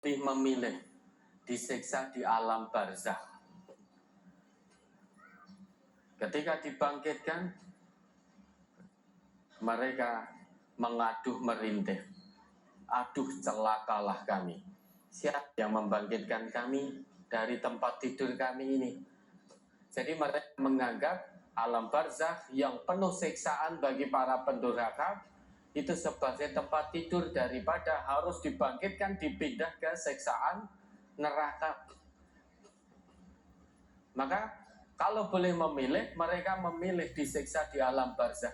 lebih memilih disiksa di alam barzakh. Ketika dibangkitkan, mereka mengaduh merintih, aduh celakalah kami. Siapa yang membangkitkan kami dari tempat tidur kami ini? Jadi mereka menganggap alam barzakh yang penuh siksaan bagi para pendurhaka itu sebagai tempat tidur daripada harus dibangkitkan, dipindah ke siksaan neraka. Maka kalau boleh memilih, mereka memilih disiksa di alam barzakh.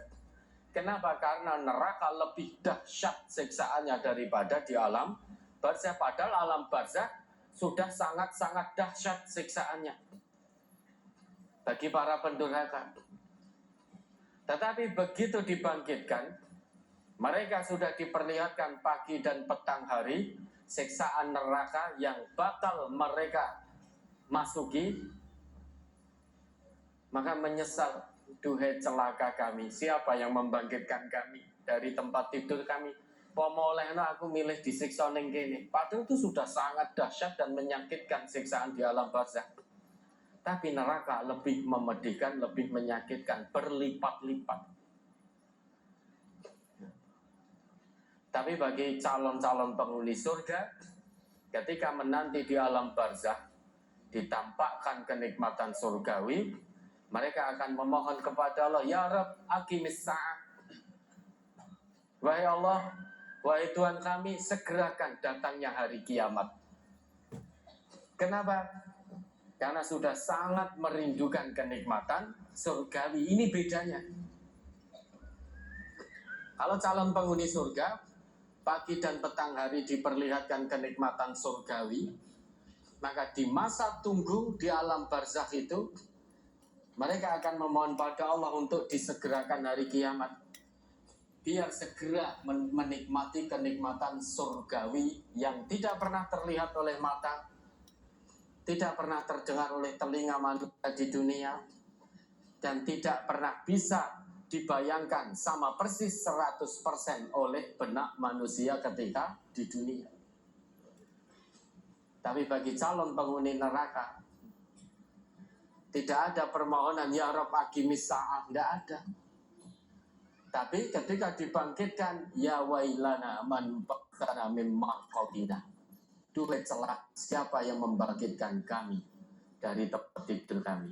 Kenapa? Karena neraka lebih dahsyat siksaannya daripada di alam barzakh. Padahal alam barzakh sudah sangat-sangat dahsyat siksaannya bagi para pendurhaka. Tetapi begitu dibangkitkan, mereka sudah diperlihatkan pagi dan petang hari siksaan neraka yang bakal mereka masuki, maka menyesal, duhai celaka kami, siapa yang membangkitkan kami dari tempat tidur kami? Pomolehno aku milih disiksa ning kene. Padahal itu sudah sangat dahsyat dan menyakitkan siksaan di alam barzakh. Tapi neraka lebih memedihkan, lebih menyakitkan berlipat-lipat. Tapi bagi calon-calon penghuni surga, ketika menanti di alam barzakh, ditampakkan kenikmatan surgawi, mereka akan memohon kepada Allah, ya Rabb, aqimis sa'ah. Wahai Allah, wahai Tuhan kami, segerakan datangnya hari kiamat. Kenapa? Karena sudah sangat merindukan kenikmatan surgawi. Ini bedanya. Kalau calon penghuni surga, pagi dan petang hari diperlihatkan kenikmatan surgawi, maka di masa tunggu di alam barzakh itu, mereka akan memohon pada Allah untuk disegerakan hari kiamat, biar segera menikmati kenikmatan surgawi yang tidak pernah terlihat oleh mata, tidak pernah terdengar oleh telinga manusia di dunia, dan tidak pernah bisa dibayangkan sama persis 100% oleh benak manusia ketika di dunia. Tapi bagi calon penghuni neraka, tidak ada permohonan ya Rabb aqimis sa'ah, tidak ada. Tapi ketika dibangkitkan, ya wailana man ba'athana min marqadina, duhai celaka siapa yang membangkitkan kami dari tempat tidur kami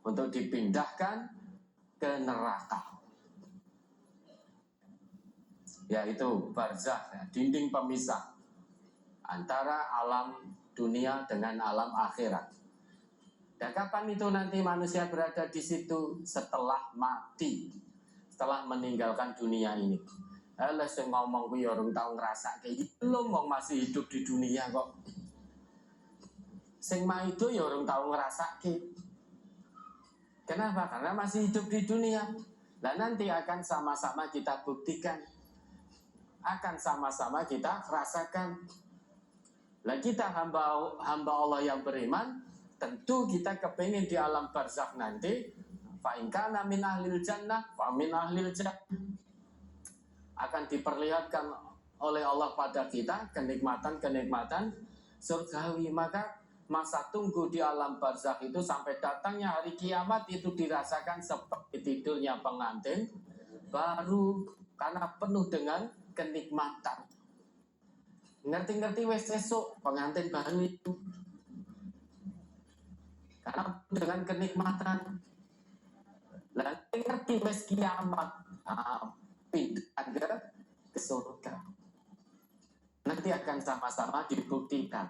untuk dipindahkan ke neraka, yaitu barzakh, dinding pemisah antara alam dunia dengan alam akhirat. Dan kapan itu nanti manusia berada di situ? Setelah mati, setelah meninggalkan dunia ini. Alah sing ngomong ku ya urung tau ngrasake iki, belum wong masih hidup di dunia kok. Sing maido ya urung tau ngrasake. Kenapa? Karena masih hidup di dunia. Dan nanti akan sama-sama kita buktikan, akan sama-sama kita rasakan. Lah kita hamba Allah yang beriman, tentu kita kepingin di alam barzakh nanti, fa in kana min ahlil jannah fa min ahlil jannah, akan diperlihatkan oleh Allah pada kita kenikmatan-kenikmatan surgawi. Maka masa tunggu di alam barzakh itu sampai datangnya hari kiamat itu dirasakan seperti tidurnya pengantin baru, karena penuh dengan kenikmatan. Ngerti-ngerti wes esok pengantin baru itu, karena dengan kenikmatan. Lalu ngerti wes kiamat, pindah ke surga. Nanti akan sama-sama dibuktikan.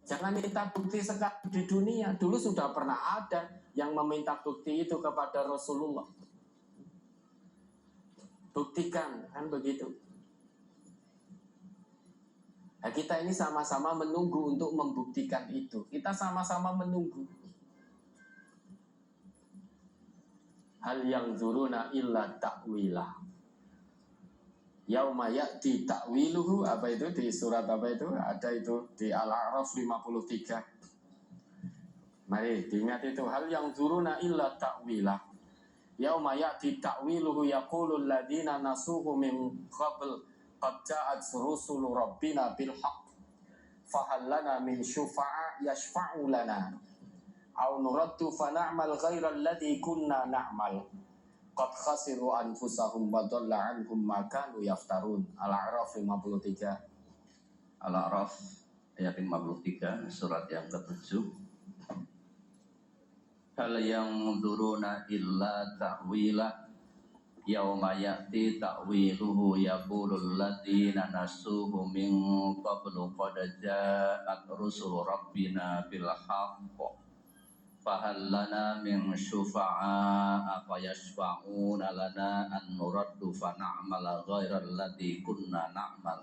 Jangan minta bukti sekali di dunia. Dulu sudah pernah ada yang meminta bukti itu kepada Rasulullah. Buktikan, kan begitu. Nah, kita ini sama-sama menunggu untuk membuktikan itu. Kita sama-sama menunggu. Hal yang zuruna illa ta'wilah. Yauma ya'ti ta'wiluhu, apa itu di surat apa itu? Ada itu di Al-A'raf 53. Mari diingat itu, hal yang zuruna illa ta'wilah. Yauma ya'ti ta'wiluhu yaqulul ladina nasuhu min qabl qad ja'at rusulu rabbina bil haqq fahal lana min syufa'a yashfa'u lana aw nuraddu fa na'mal ghairal ladzi kunna na'mal qad khasiru anfusahum wa dhalla 'anhum ma kanu yaftarun. Al-A'raf 53. Al-A'raf ayat 53, surat yang ke-7. Hal yang duruna illa ta'wilah yauma ya'ti ta'wiluhu yaqulul ladzina nasuhu min qablu qad ja'at rusul rabbina bil haqq fahal lana min syufa'a fa yashfa'una lana an nuraddu fa na'mal ghairal ladzi kunna na'mal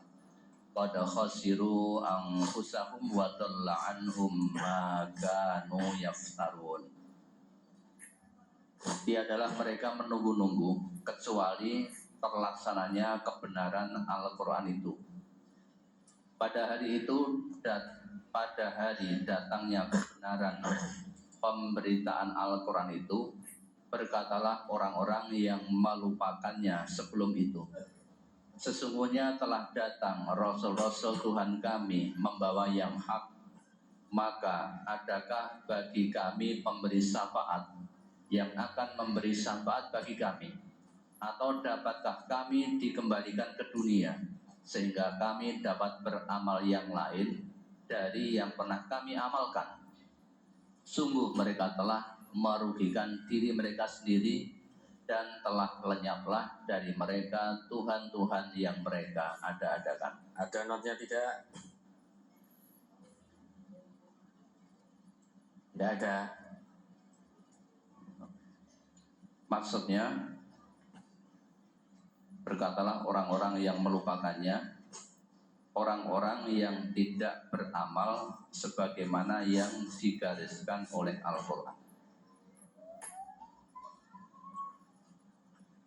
qad khasiru anfusahum wa dhalla anhum ma kanu yaftarun. Tiadalah mereka menunggu-nunggu kecuali terlaksananya kebenaran Al-Quran itu. Pada hari itu pada hari datangnya kebenaran pemberitaan Al-Quran itu, berkatalah orang-orang yang melupakannya sebelum itu, sesungguhnya telah datang Rasul-Rasul Tuhan kami membawa yang hak, maka adakah bagi kami pemberi syafaat yang akan memberi syafaat bagi kami? Atau dapatkah kami dikembalikan ke dunia sehingga kami dapat beramal yang lain dari yang pernah kami amalkan? Sungguh mereka telah merugikan diri mereka sendiri dan telah lenyaplah dari mereka Tuhan-Tuhan yang mereka ada-adakan. Ada notnya tidak? Tidak ada. Maksudnya, berkatalah orang-orang yang melupakannya, orang-orang yang tidak beramal sebagaimana yang digariskan oleh Al-Quran.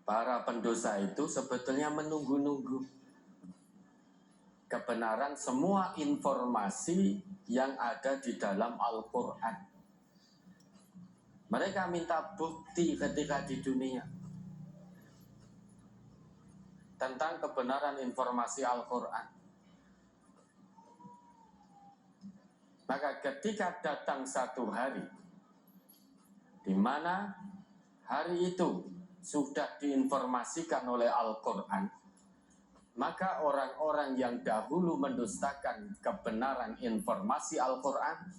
Para pendosa itu sebetulnya menunggu-nunggu kebenaran semua informasi yang ada di dalam Al-Quran. Mereka minta bukti ketika di dunia tentang kebenaran informasi Al-Quran. Maka ketika datang satu hari di mana hari itu sudah diinformasikan oleh Al-Quran, maka orang-orang yang dahulu mendustakan kebenaran informasi Al-Quran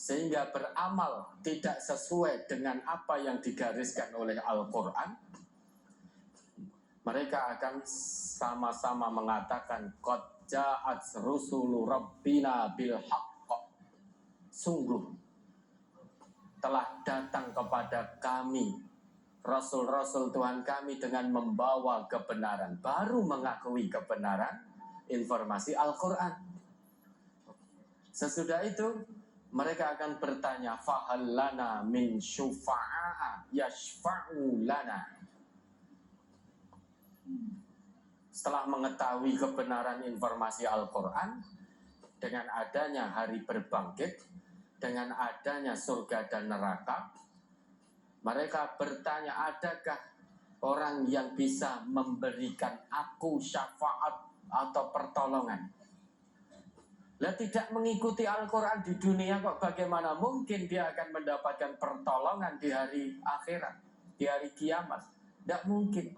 sehingga beramal tidak sesuai dengan apa yang digariskan oleh Al-Quran, mereka akan sama-sama mengatakan qad ja'at rusulu rabbina bil haqq, sungguh telah datang kepada kami Rasul-Rasul Tuhan kami dengan membawa kebenaran, baru mengakui kebenaran informasi Al-Quran. Sesudah itu mereka akan bertanya, fahal lana min syufa'a yashfa'u lana. Setelah mengetahui kebenaran informasi Al-Quran, dengan adanya hari berbangkit, dengan adanya surga dan neraka, mereka bertanya, adakah orang yang bisa memberikan aku syafaat atau pertolongan? Lah tidak mengikuti Al-Quran di dunia kok bagaimana mungkin dia akan mendapatkan pertolongan di hari akhirat, di hari kiamat? Tidak mungkin.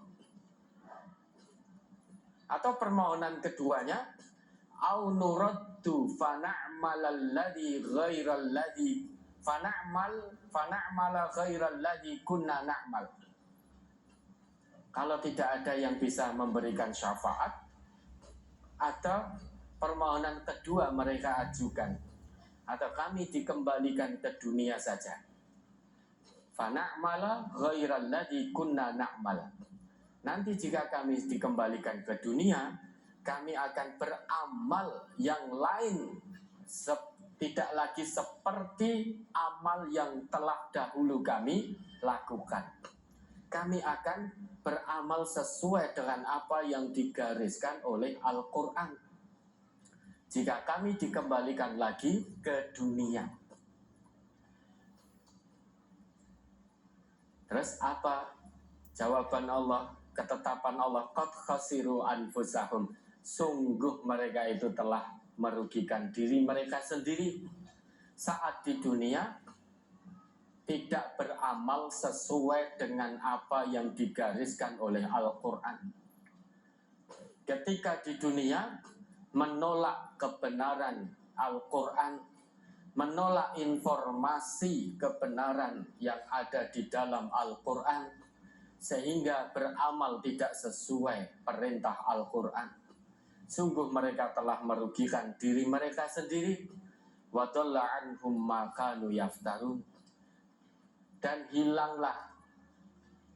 Atau permohonan keduanya, au nuraddu fa na'mal alladhi ghairal ladzi fa na'mala ghairal ladzi kunna na'mal. Kalau tidak ada yang bisa memberikan syafaat, atau permohonan kedua mereka ajukan, atau kami dikembalikan ke dunia saja. Fa na'mala ghairal ladzi kunna na'mal. Nanti jika kami dikembalikan ke dunia, kami akan beramal yang lain, tidak lagi seperti amal yang telah dahulu kami lakukan. Kami akan beramal sesuai dengan apa yang digariskan oleh Al-Quran jika kami dikembalikan lagi ke dunia. Terus apa jawaban Allah? ketetapan Allah, qad khasiru anfusahum, sungguh mereka itu telah merugikan diri mereka sendiri saat di dunia tidak beramal sesuai dengan apa yang digariskan oleh Al-Quran. Ketika di dunia menolak kebenaran Al-Quran, menolak informasi kebenaran yang ada di dalam Al-Quran, sehingga beramal tidak sesuai perintah Al-Quran, sungguh mereka telah merugikan diri mereka sendiri. Wa dhalla anhum ma kanu yaftarun, dan hilanglah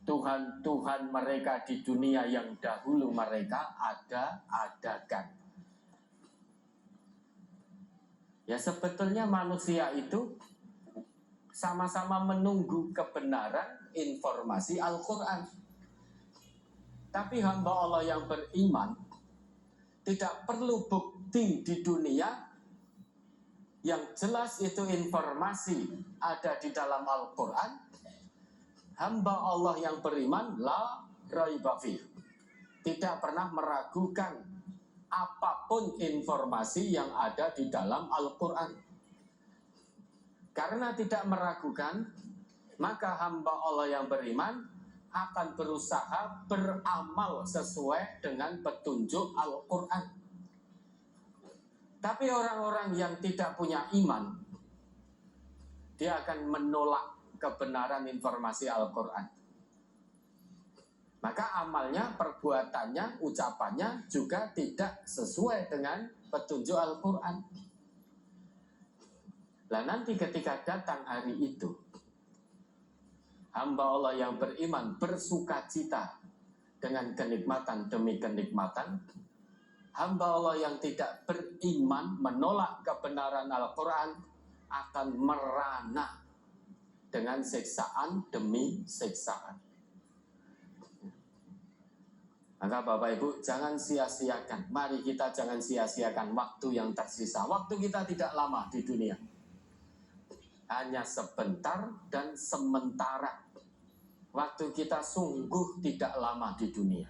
Tuhan-Tuhan mereka di dunia yang dahulu mereka adakan. Ya, sebetulnya manusia itu sama-sama menunggu kebenaran informasi Al-Quran. Tapi hamba Allah yang beriman tidak perlu bukti di dunia, yang jelas itu informasi ada di dalam Al-Quran. Hamba Allah yang beriman la raiba fih, tidak pernah meragukan apapun informasi yang ada di dalam Al-Quran. Karena tidak meragukan, maka hamba Allah yang beriman akan berusaha beramal sesuai dengan petunjuk Al-Quran. Tapi orang-orang yang tidak punya iman, dia akan menolak kebenaran informasi Al-Quran. Maka amalnya, perbuatannya, ucapannya juga tidak sesuai dengan petunjuk Al-Quran. Nah, nanti ketika datang hari itu, hamba Allah yang beriman bersuka cita dengan kenikmatan demi kenikmatan. Hamba Allah yang tidak beriman menolak kebenaran Al-Quran akan merana dengan siksaan demi siksaan. Maka Bapak Ibu, jangan sia-siakan. Mari kita jangan sia-siakan waktu yang tersisa. Waktu kita tidak lama di dunia, hanya sebentar dan sementara. Waktu kita sungguh tidak lama di dunia.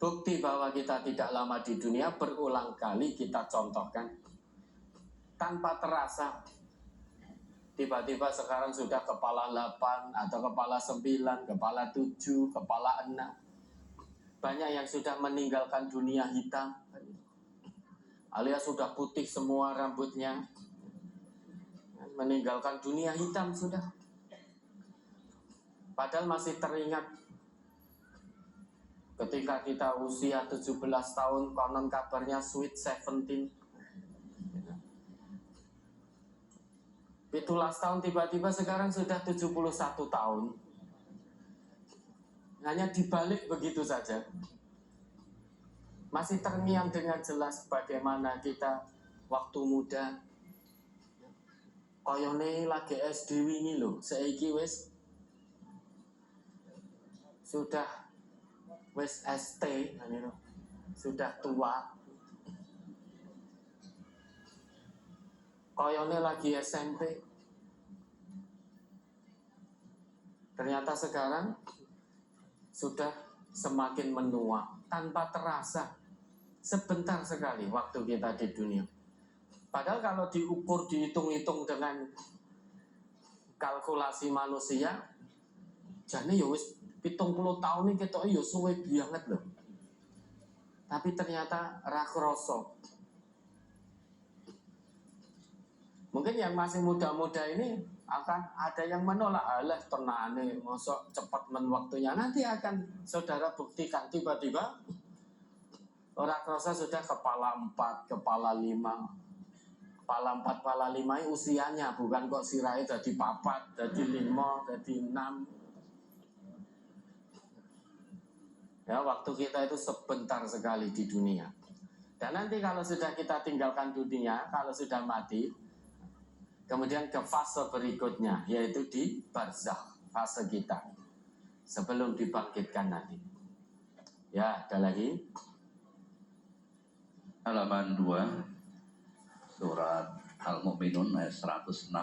Bukti bahwa kita tidak lama di dunia berulang kali kita contohkan. Tanpa terasa, tiba-tiba sekarang sudah kepala 8 atau kepala 9, kepala 7, kepala 6. Banyak yang sudah meninggalkan dunia hitam, alias sudah putih semua rambutnya, meninggalkan dunia hitam sudah. Padahal masih teringat ketika kita usia 17 tahun, konon kabarnya sweet 17. 17 tahun tiba-tiba sekarang sudah 71 tahun. Hanya dibalik begitu saja. Masih terngiang dengan jelas bagaimana kita waktu muda. Koyone lagi SD wingi lho, saiki wis sudah wis ST, sudah tua. Koyone lagi SMP. Ternyata sekarang sudah semakin menua tanpa terasa. Sebentar sekali waktu kita di dunia. Padahal kalau diukur, dihitung-hitung dengan kalkulasi manusia, jane ya wis 70 tahun ini kita ya suwe banget loh. Tapi ternyata ra kroso. Mungkin yang masih muda-muda ini akan ada yang menolak, alah tenane mosok cepat waktunya. Nanti akan saudara buktikan tiba-tiba ora kroso sudah kepala 4, kepala 5. Kepala 4, kepala 5 usianya, bukan kok sirahe dadi 4, dadi 5, dadi 6. Ya, waktu kita itu sebentar sekali di dunia. Dan nanti kalau sudah kita tinggalkan dunia, kalau sudah mati, kemudian ke fase berikutnya, yaitu di barzakh, fase kita sebelum dibangkitkan nanti. Ya, ada lagi. Halaman 2, surat Al-Mu'minun ayat 106.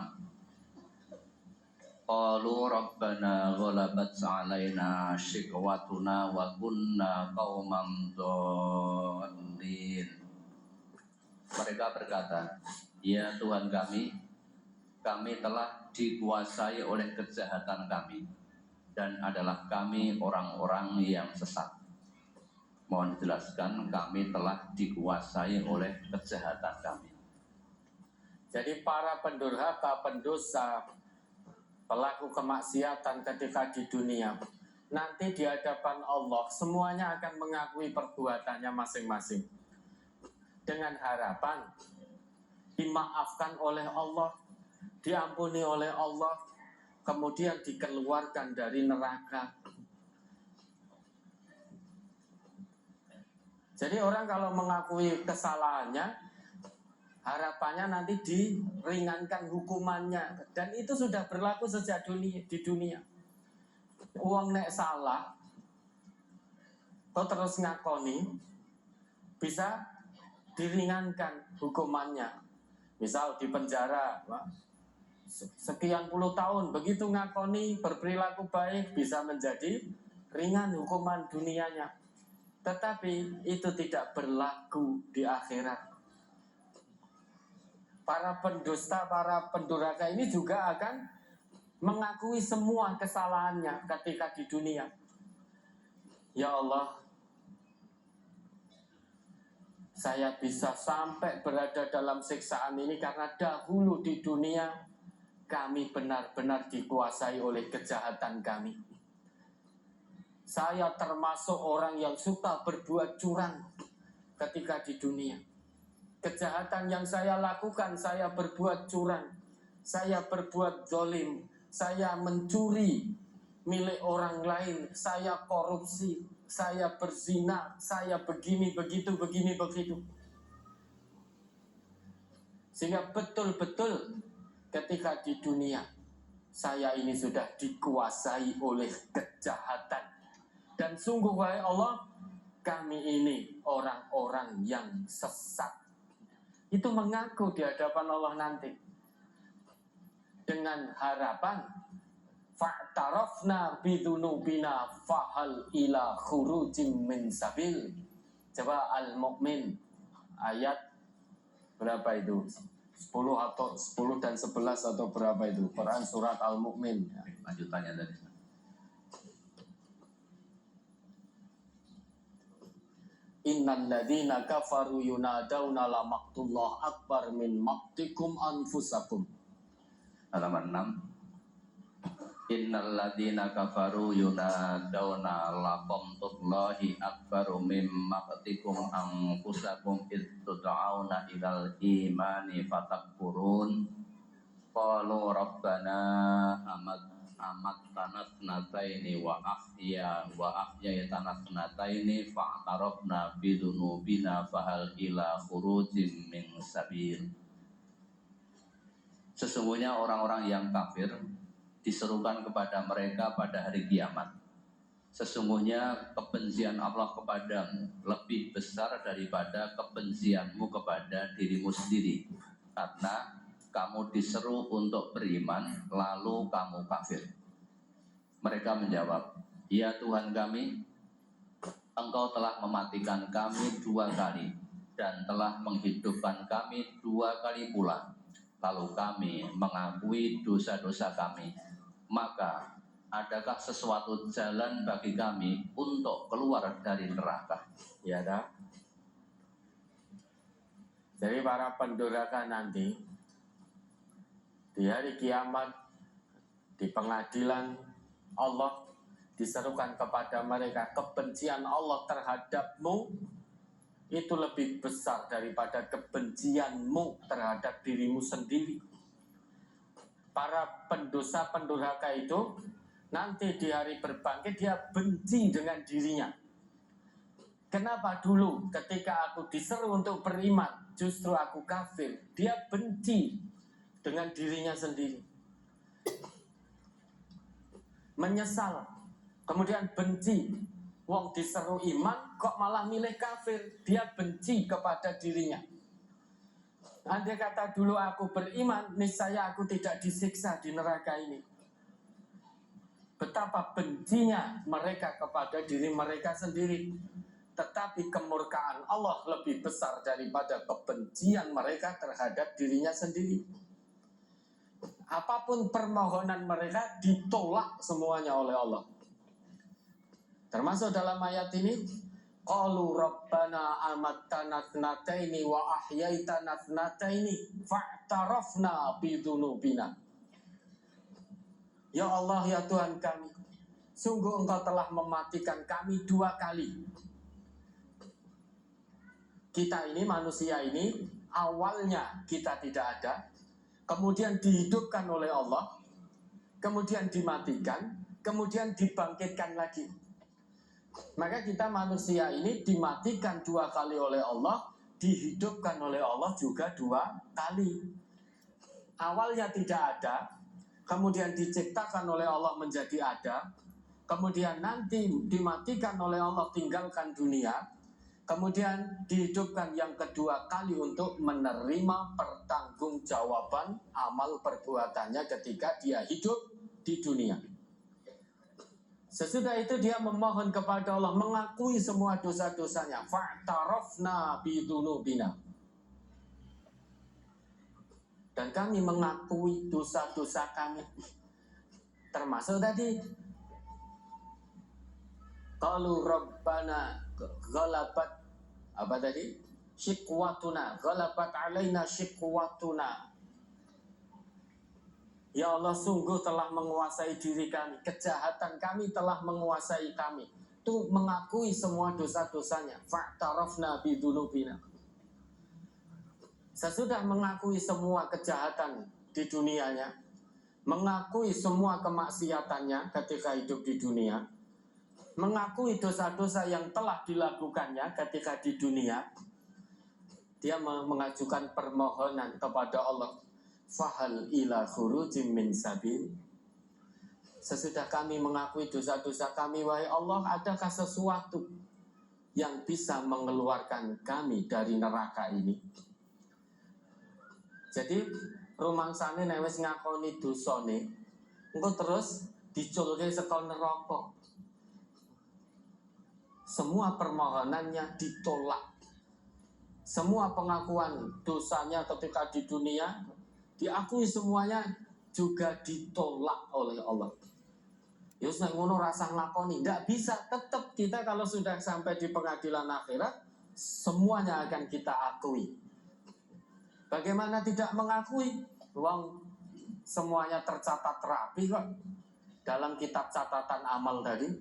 Qalu rabbana ghalabat 'alaina shiqwatuna wa kunna qauman dhalin. Mereka berkata, ya Tuhan kami telah dikuasai oleh kejahatan kami dan adalah kami orang-orang yang sesat. Mohon dijelaskan, kami telah dikuasai oleh kejahatan kami. Jadi para pendurhaka, pendosa, pelaku kemaksiatan ketika di dunia, nanti di hadapan Allah semuanya akan mengakui perbuatannya masing-masing dengan harapan dimaafkan oleh Allah, diampuni oleh Allah, kemudian dikeluarkan dari neraka. Jadi orang kalau mengakui kesalahannya, harapannya nanti diringankan hukumannya, dan itu sudah berlaku sejak di dunia. Uang nek salah, kok terus ngakoni, bisa diringankan hukumannya. Misal di penjara sekian puluh tahun, begitu ngakoni berperilaku baik, bisa menjadi ringan hukuman dunianya. Tetapi itu tidak berlaku di akhirat. Para pendusta, para pendurhaka ini juga akan mengakui semua kesalahannya ketika di dunia. Ya Allah, saya bisa sampai berada dalam siksaan ini karena dahulu di dunia kami benar-benar dikuasai oleh kejahatan kami. Saya termasuk orang yang suka berbuat curang ketika di dunia. Kejahatan yang saya lakukan, saya berbuat curang, saya berbuat zalim, saya mencuri milik orang lain, saya korupsi, saya berzina, saya begini, begitu. Sehingga betul-betul ketika di dunia, saya ini sudah dikuasai oleh kejahatan. Dan sungguh wahai Allah, kami ini orang-orang yang sesat. Itu mengaku di hadapan Allah nanti dengan harapan fa'tarafna bidunubina fahal ila khurujim min sabil. Coba Al-Mu'min ayat berapa itu? 10 atau 10 dan 11 atau berapa itu? Quran surat Al-Mu'min. Lanjutannya tadi. Innal ladzina kafaru yunadawna la maqtullah akbar min maqtikum anfusakum. Halaman 6. Innal ladzina kafaru yunadawna la maqtullahi akbaru min maqtikum anfusakum id tud'auna ilal imani fatakfurun. Qalu rabbana amatna snataini wa ahyaytana snataini fa'tarafna bidunubina fahal ila khurujim min sabil. Sesungguhnya orang-orang yang kafir diserukan kepada mereka pada hari kiamat. Sesungguhnya kebencian Allah kepadamu lebih besar daripada kebencianmu kepada dirimu sendiri, karena kamu diseru untuk beriman, lalu kamu kafir. Mereka menjawab, ya Tuhan kami, Engkau telah mematikan kami 2 kali dan telah menghidupkan kami 2 kali pula. Lalu kami mengakui dosa-dosa kami. Maka adakah sesuatu jalan bagi kami untuk keluar dari neraka? Ya dah. Jadi para pendurhaka nanti di hari kiamat, di pengadilan Allah, diserukan kepada mereka, kebencian Allah terhadapmu itu lebih besar daripada kebencianmu terhadap dirimu sendiri. Para pendosa pendurhaka itu nanti di hari berbangkit dia benci dengan dirinya. Kenapa dulu ketika aku diseru untuk beriman justru aku kafir? Dia benci dengan dirinya sendiri, menyesal, kemudian benci. Wong diseru iman kok malah milih kafir? Dia benci kepada dirinya. Andai kata dulu aku beriman, niscaya aku tidak disiksa di neraka ini. betapa bencinya mereka kepada diri mereka sendiri. Tetapi kemurkaan Allah lebih besar daripada kebencian mereka terhadap dirinya sendiri. Apapun permohonan mereka ditolak semuanya oleh Allah. Termasuk dalam ayat ini, qalu rabbana amattana thnataini wa ahyaitana thnataini fa'tarafna bidunubina. Ya Allah, ya Tuhan kami, sungguh Engkau telah mematikan kami 2 kali. Kita ini, manusia ini, awalnya kita tidak ada, kemudian dihidupkan oleh Allah, kemudian dimatikan, kemudian dibangkitkan lagi. Maka kita manusia ini dimatikan 2 kali oleh Allah, dihidupkan oleh Allah juga 2 kali. Awalnya tidak ada, kemudian diciptakan oleh Allah menjadi ada, kemudian nanti dimatikan oleh Allah, tinggalkan dunia, kemudian dihidupkan yang kedua kali untuk menerima pertanggungjawaban amal perbuatannya ketika dia hidup di dunia. Sesudah itu dia memohon kepada Allah, mengakui semua dosa-dosanya. Fa'tarafna bidunubina. Dan kami mengakui dosa-dosa kami. Termasuk tadi, qalu rabbana ghalabat, apa tadi? Shiqwatuna, ghalabat alaina shiqwatuna. Ya Allah, sungguh telah menguasai diri kami, kejahatan kami telah menguasai kami. Itu mengakui semua dosa-dosanya. Fa'tarafna bidunubina. Sesudah mengakui semua kejahatan di dunianya, mengakui semua kemaksiatannya ketika hidup di dunia, mengakui dosa-dosa yang telah dilakukannya ketika di dunia, dia mengajukan permohonan kepada Allah, fahal ila khurujim min sabil. Sesudah kami mengakui dosa-dosa kami, wahai Allah, adakah sesuatu yang bisa mengeluarkan kami dari neraka ini? Jadi rumangsane nek wis ngakoni dosane, engko terus diculke saka neraka. Semua permohonannya ditolak. Semua pengakuan dosanya ketika di dunia diakui semuanya juga ditolak oleh Allah. Ya wis nek ngono rasa nglakoni, ndak bisa. Tetap kita kalau sudah sampai di pengadilan akhirat, semuanya akan kita akui. Bagaimana tidak mengakui? Wong semuanya tercatat rapi kok dalam kitab catatan amal tadi.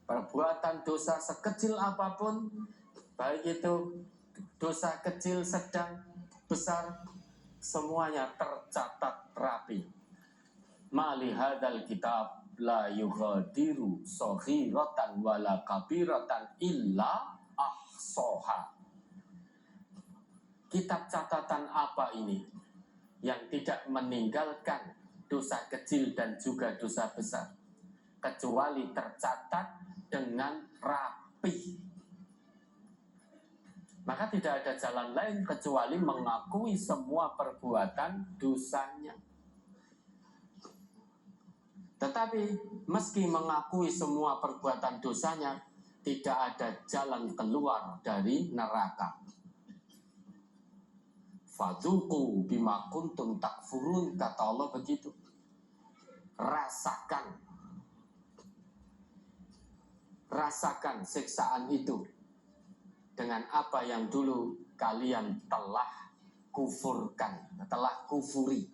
Perbuatan dosa sekecil apapun, baik itu dosa kecil, sedang, besar, semuanya tercatat rapi. Mali hadal kitab la yughadiru saghiratan wala kabiratan illa ahsaha. Kitab catatan apa ini yang tidak meninggalkan dosa kecil dan juga dosa besar, kecuali tercatat dengan rapi. Maka tidak ada jalan lain kecuali mengakui semua perbuatan dosanya. Tetapi meski mengakui semua perbuatan dosanya, tidak ada jalan keluar dari neraka. Fadzuqu bima kuntum takfurun, kata Allah begitu. Rasakan siksaan itu dengan apa yang dulu kalian telah kufurkan, telah kufuri.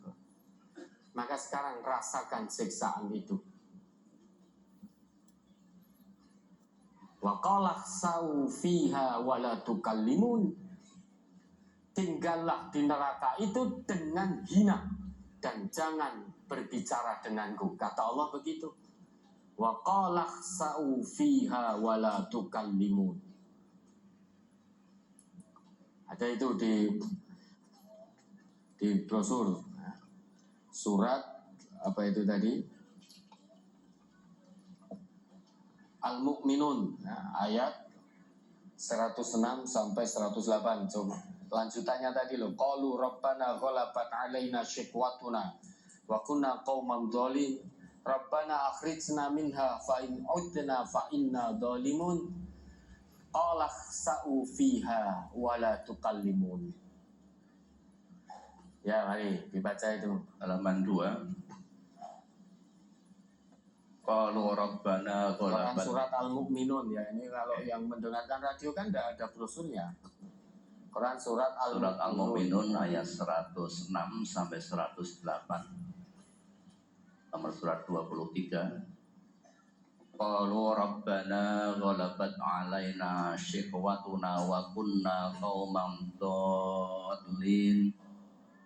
Maka sekarang rasakan siksaan itu. Wa qala khsau fiha wa la tukallimun. Tinggallah di neraka itu dengan hina dan jangan berbicara denganku, kata Allah begitu. Wa qala khsau fiha wa la tukallimun. Ada itu di brosur surat apa itu tadi, Al-Mu'minun, ayat 106 sampai 108. Coba lanjutannya tadi loh, qalu rabbana ghalabat alaina shiqwatuna wa kunna qauman dhalin Rabbana akhrijna minha fa in udna fa inna dhalimun qala sa'u fiha wa la tukallimun. Ya, mari dibaca itu. Halaman 2. Qalu rabbana Quran ghalabat. surat Al-Mu'minun ya. Ini kalau yang mendengarkan radio kan tidak ada brosurnya. Quran surat Al-Mu'minun ayat 106 sampai 108. Nomor surat 23. Qalu rabbana ghalabat alaina shiqwatuna wa kunna qauman dhalin.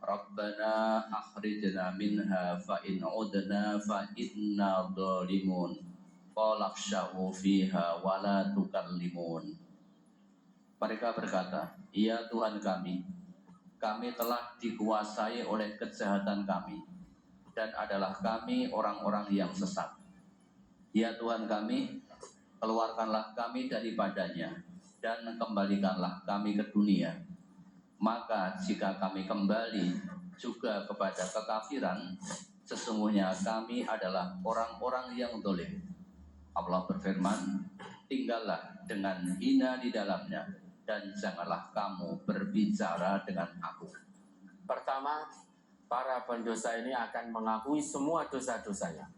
Rabbana akhrijna minha fa in udna fa inna dhalimun. Qala khsha'u fiha wa la tukallimun. Mereka berkata, "Ya Tuhan kami telah dikuasai oleh kejahatan kami dan adalah kami orang-orang yang sesat. Ya Tuhan kami, keluarkanlah kami daripadanya dan kembalikanlah kami ke dunia. Maka jika kami kembali juga kepada kekafiran, sesungguhnya kami adalah orang-orang yang zalim." Allah berfirman, "Tinggallah dengan hina di dalamnya dan janganlah kamu berbicara dengan aku." Pertama, para pendosa ini akan mengakui semua dosa-dosanya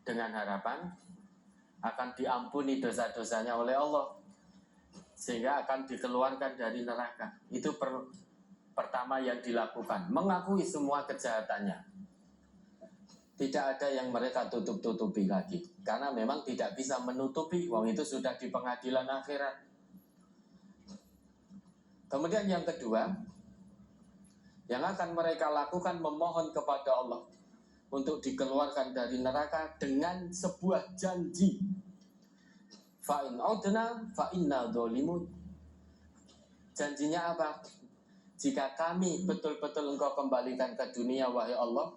dengan harapan akan diampuni dosa-dosanya oleh Allah sehingga akan dikeluarkan dari neraka. Itu pertama yang dilakukan, mengakui semua kejahatannya. Tidak ada yang mereka tutup-tutupi lagi karena memang tidak bisa menutupi, wong itu sudah di pengadilan akhirat. Kemudian yang kedua, yang akan mereka lakukan memohon kepada Allah untuk dikeluarkan dari neraka dengan sebuah janji. Fa in udna fa inna dhalimun. Janjinya apa? Jika kami betul-betul engkau kembalikan ke dunia wahai Allah,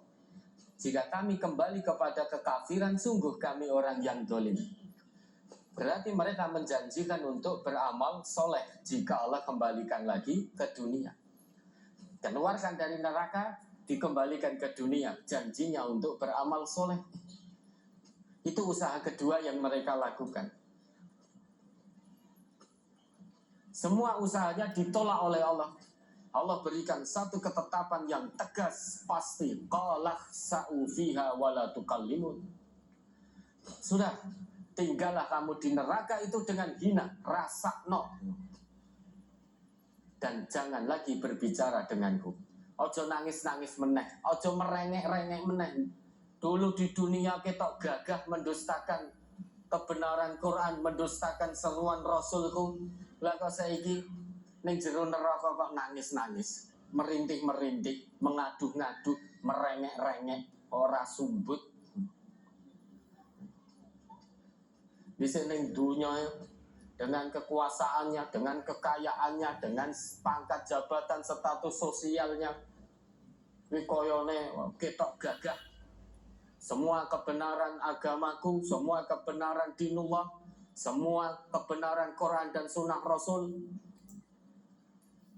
jika kami kembali kepada kekafiran, sungguh kami orang yang zalim. Berarti mereka menjanjikan untuk beramal soleh jika Allah kembalikan lagi ke dunia. Keluarkan dari neraka, dikembalikan ke dunia. Janjinya untuk beramal soleh. Itu usaha kedua yang mereka lakukan. Semua usahanya ditolak oleh Allah. Allah berikan satu ketetapan yang tegas, pasti. Qala sa'u fiha wa la tukallimun. Sudah, tinggallah kamu di neraka itu dengan hina, rasakno. Dan jangan lagi berbicara denganku. Ojo nangis-nangis meneh, ojo merengek-rengek meneh. Dulu di dunia kita gagah mendustakan kebenaran Quran, mendustakan seruan Rasulku. Lah kok saiki ning jero neraka kok nangis-nangis, merintih-merintih, mengaduh-ngaduh, merengek-rengek, ora sumbut. Di sini dunia dengan kekuasaannya, dengan kekayaannya, dengan pangkat jabatan, status sosialnya, wikoyone ketok gagah. Semua kebenaran agamaku, semua kebenaran dinullah, semua kebenaran Quran dan Sunnah Rasul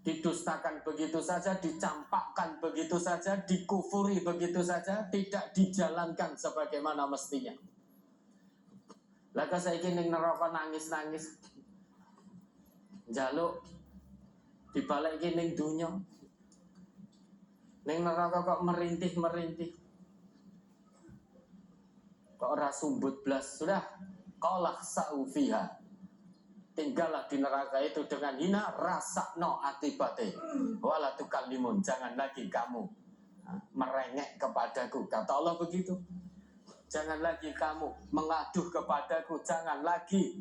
didustakan begitu saja, dicampakkan begitu saja, dikufuri begitu saja, tidak dijalankan sebagaimana mestinya. Laka saiki ning neraka nangis-nangis, njaluk dibalik iki ning dunya. Ning neraka kok merintih-merintih. Kok ora sumbut blas. Sudah, qala sa'u fiha. Tinggallah di neraka itu dengan hina, rasakno atibate. Wala tukallimun, jangan lagi kamu merengek kepadaku. Kata Allah begitu. Jangan lagi kamu mengaduh kepadaku, jangan lagi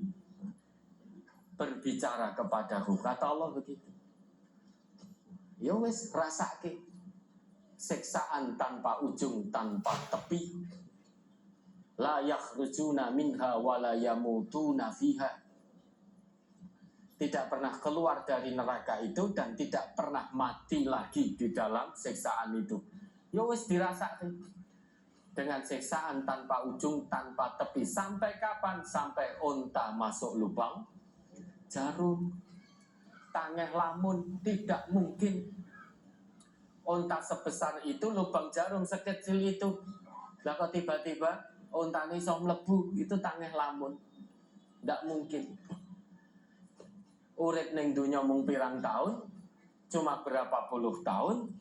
berbicara kepadaku. Kata Allah begitu. Ya wis, rasake siksaan tanpa ujung, tanpa tepi. La yakhrujuna minha wa la yamutuna fiha. Tidak pernah keluar dari neraka itu dan tidak pernah mati lagi di dalam siksaan itu. Ya wis dirasake. Dengan siksaan tanpa ujung, tanpa tepi. Sampai kapan? Sampai unta masuk lubang jarum. Tangeh lamun, tidak mungkin unta sebesar itu, lubang jarum sekecil itu. Lah kok tiba-tiba ontane iso mlebu, itu tangeh lamun. Ndak mungkin. Urip ning dunya mung pirang tahun, cuma berapa puluh tahun,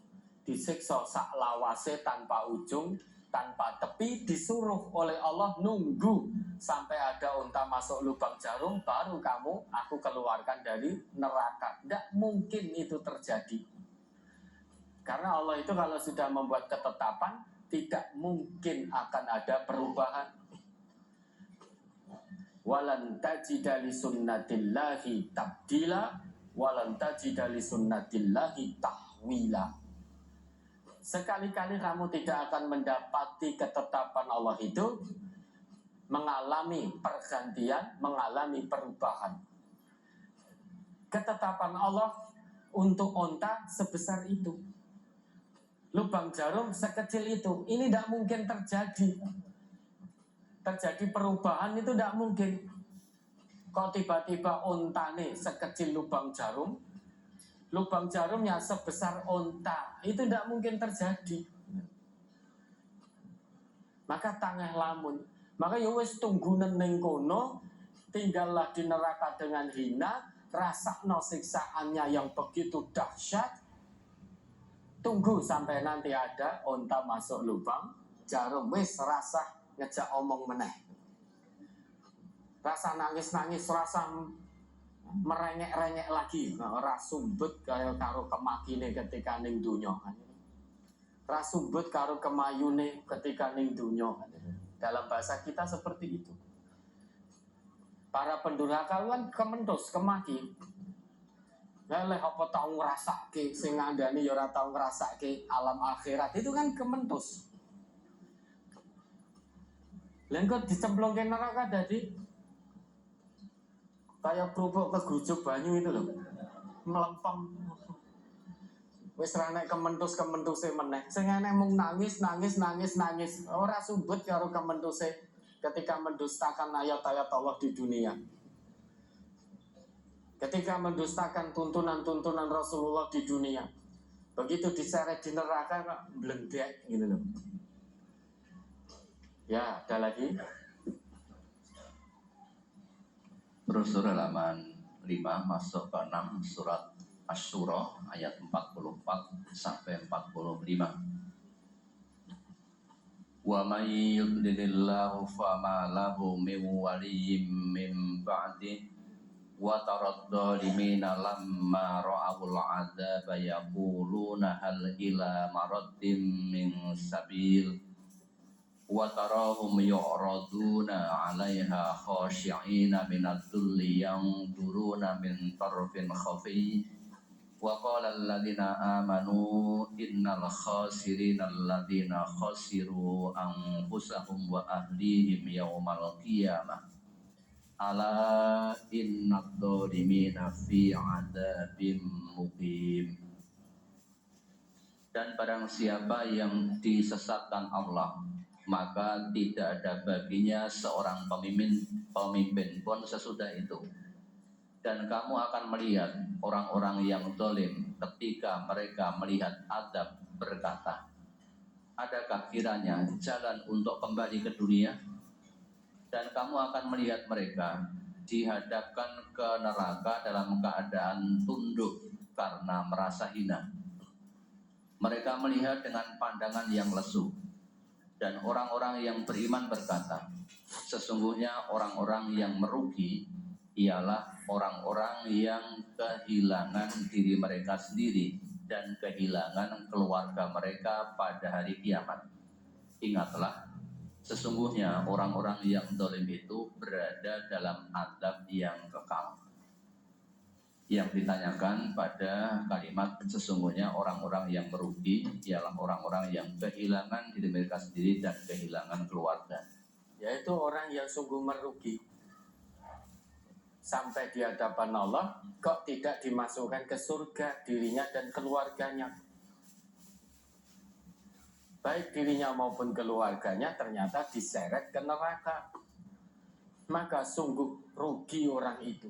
disiksa sak lawase tanpa ujung, tanpa tepi, disuruh oleh Allah nunggu sampai ada unta masuk lubang jarum, baru aku keluarkan dari neraka. Nggak mungkin itu terjadi. Karena Allah itu kalau sudah membuat ketetapan, tidak mungkin akan ada perubahan. Walan tajida li sunnatillahi tabdila, walan tajida li sunnatillahi tahwila. Sekali-kali kamu tidak akan mendapati ketetapan Allah itu mengalami pergantian, mengalami perubahan. Ketetapan Allah untuk onta sebesar itu, lubang jarum sekecil itu, ini tidak mungkin terjadi. Terjadi perubahan itu tidak mungkin. Kok tiba-tiba ontane sekecil lubang jarumnya sebesar onta, itu tidak mungkin terjadi. Maka tangeh lamun. Maka ya wis tunggu ning kono, tinggallah di neraka dengan hina, rasakno siksaannya yang begitu dahsyat. Tunggu sampai nanti ada onta masuk lubang jarum, wis rasah ngejak omong meneh. Rasa nangis-nangis, rasa merengek-rengek lagi, ora sumbut kaya karo kemakine ketika ning donya. Ra sumbut karo kemayune ketika ning donya. Dalam bahasa kita seperti itu. Para pendurhaka kan kementus, kemaki. Lha apa tau ngrasake sing ngandani ya ora tau ngrasake alam akhirat, itu kan kementus. Lengkot dicemplungke neraka dadi kayak kerupuk kegrujuk banyu itu loh, melempem. Wis ra nek kementus-kementuse meneh. Sing enek mung nangis. Ora sumbut karo kementuse ketika mendustakan ayat-ayat Allah di dunia. Ketika mendustakan tuntunan-tuntunan Rasulullah di dunia. Begitu diseret di neraka kok blendek gitu loh. Ya, ada lagi. Terus surah halaman 5 masuk ke 6 surat Asy-Syura ayat 44 sampai 45. Wa may yudlilillahu fama lahu min waliyyin min ba'di wa tarad dhalimina lamma ra'awul 'adzaba yaquluna hal ila maraddim min sabil wa tarahum yu'raduna 'alaiha khashi'ina minadh-dhulli yanzuruna min tarfin khafi wa qala alladziina aamanu innal khasirina alladziina khasiru anfusahum wa ahlihim yaumal qiyamah ala innadh-dhalimina fi 'adzabin muqim. Dan barang siapa yang disesatkan Allah, maka tidak ada baginya seorang pemimpin pun sesudah itu. Dan kamu akan melihat orang-orang yang zalim ketika mereka melihat azab berkata, adakah kiranya jalan untuk kembali ke dunia? Dan kamu akan melihat mereka dihadapkan ke neraka dalam keadaan tunduk karena merasa hina. Mereka melihat dengan pandangan yang lesu. Dan orang-orang yang beriman berkata, sesungguhnya orang-orang yang merugi ialah orang-orang yang kehilangan diri mereka sendiri dan kehilangan keluarga mereka pada hari kiamat. Ingatlah, sesungguhnya orang-orang yang zalim itu berada dalam azab yang kekal. Yang ditanyakan pada kalimat sesungguhnya orang-orang yang merugi ialah orang-orang yang kehilangan diri mereka sendiri dan kehilangan keluarga. Yaitu orang yang sungguh merugi. Sampai di hadapan Allah kok tidak dimasukkan ke surga dirinya dan keluarganya. Baik dirinya maupun keluarganya ternyata diseret ke neraka. Maka sungguh rugi orang itu.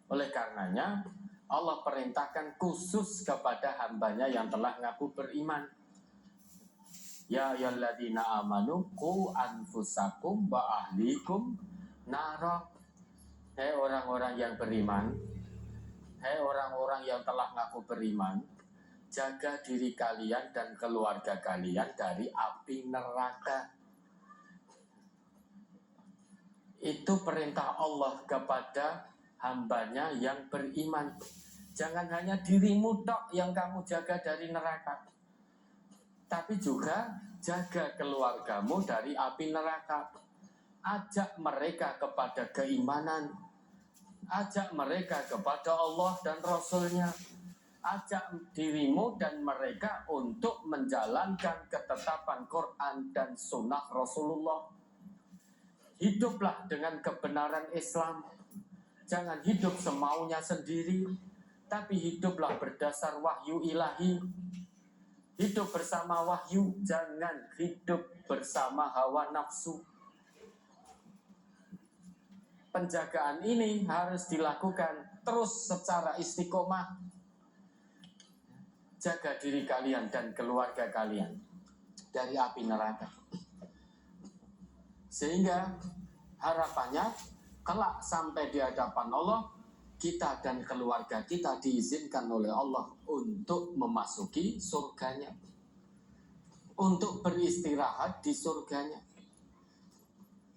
Oleh karenanya Allah perintahkan khusus kepada hambanya yang telah ngaku beriman. Ya ayyuhalladzina amanu qu anfusakum wa ahlikum nara. Hai orang-orang yang beriman, hai orang-orang yang telah ngaku beriman, jaga diri kalian dan keluarga kalian dari api neraka. Itu perintah Allah kepada hambanya yang beriman. Jangan hanya dirimu tok yang kamu jaga dari neraka, tapi juga jaga keluargamu dari api neraka. Ajak mereka kepada keimanan, ajak mereka kepada Allah dan Rasul-Nya. Ajak dirimu dan mereka untuk menjalankan ketetapan Quran dan Sunnah Rasulullah. Hiduplah dengan kebenaran Islam. Jangan hidup semaunya sendiri, tapi hiduplah berdasar wahyu ilahi. Hidup bersama wahyu, jangan hidup bersama hawa nafsu. Penjagaan ini harus dilakukan terus secara istiqomah. Jaga diri kalian dan keluarga kalian dari api neraka. Sehingga harapannya kelak sampai di hadapan Allah, kita dan keluarga kita diizinkan oleh Allah untuk memasuki surganya, untuk beristirahat di surganya.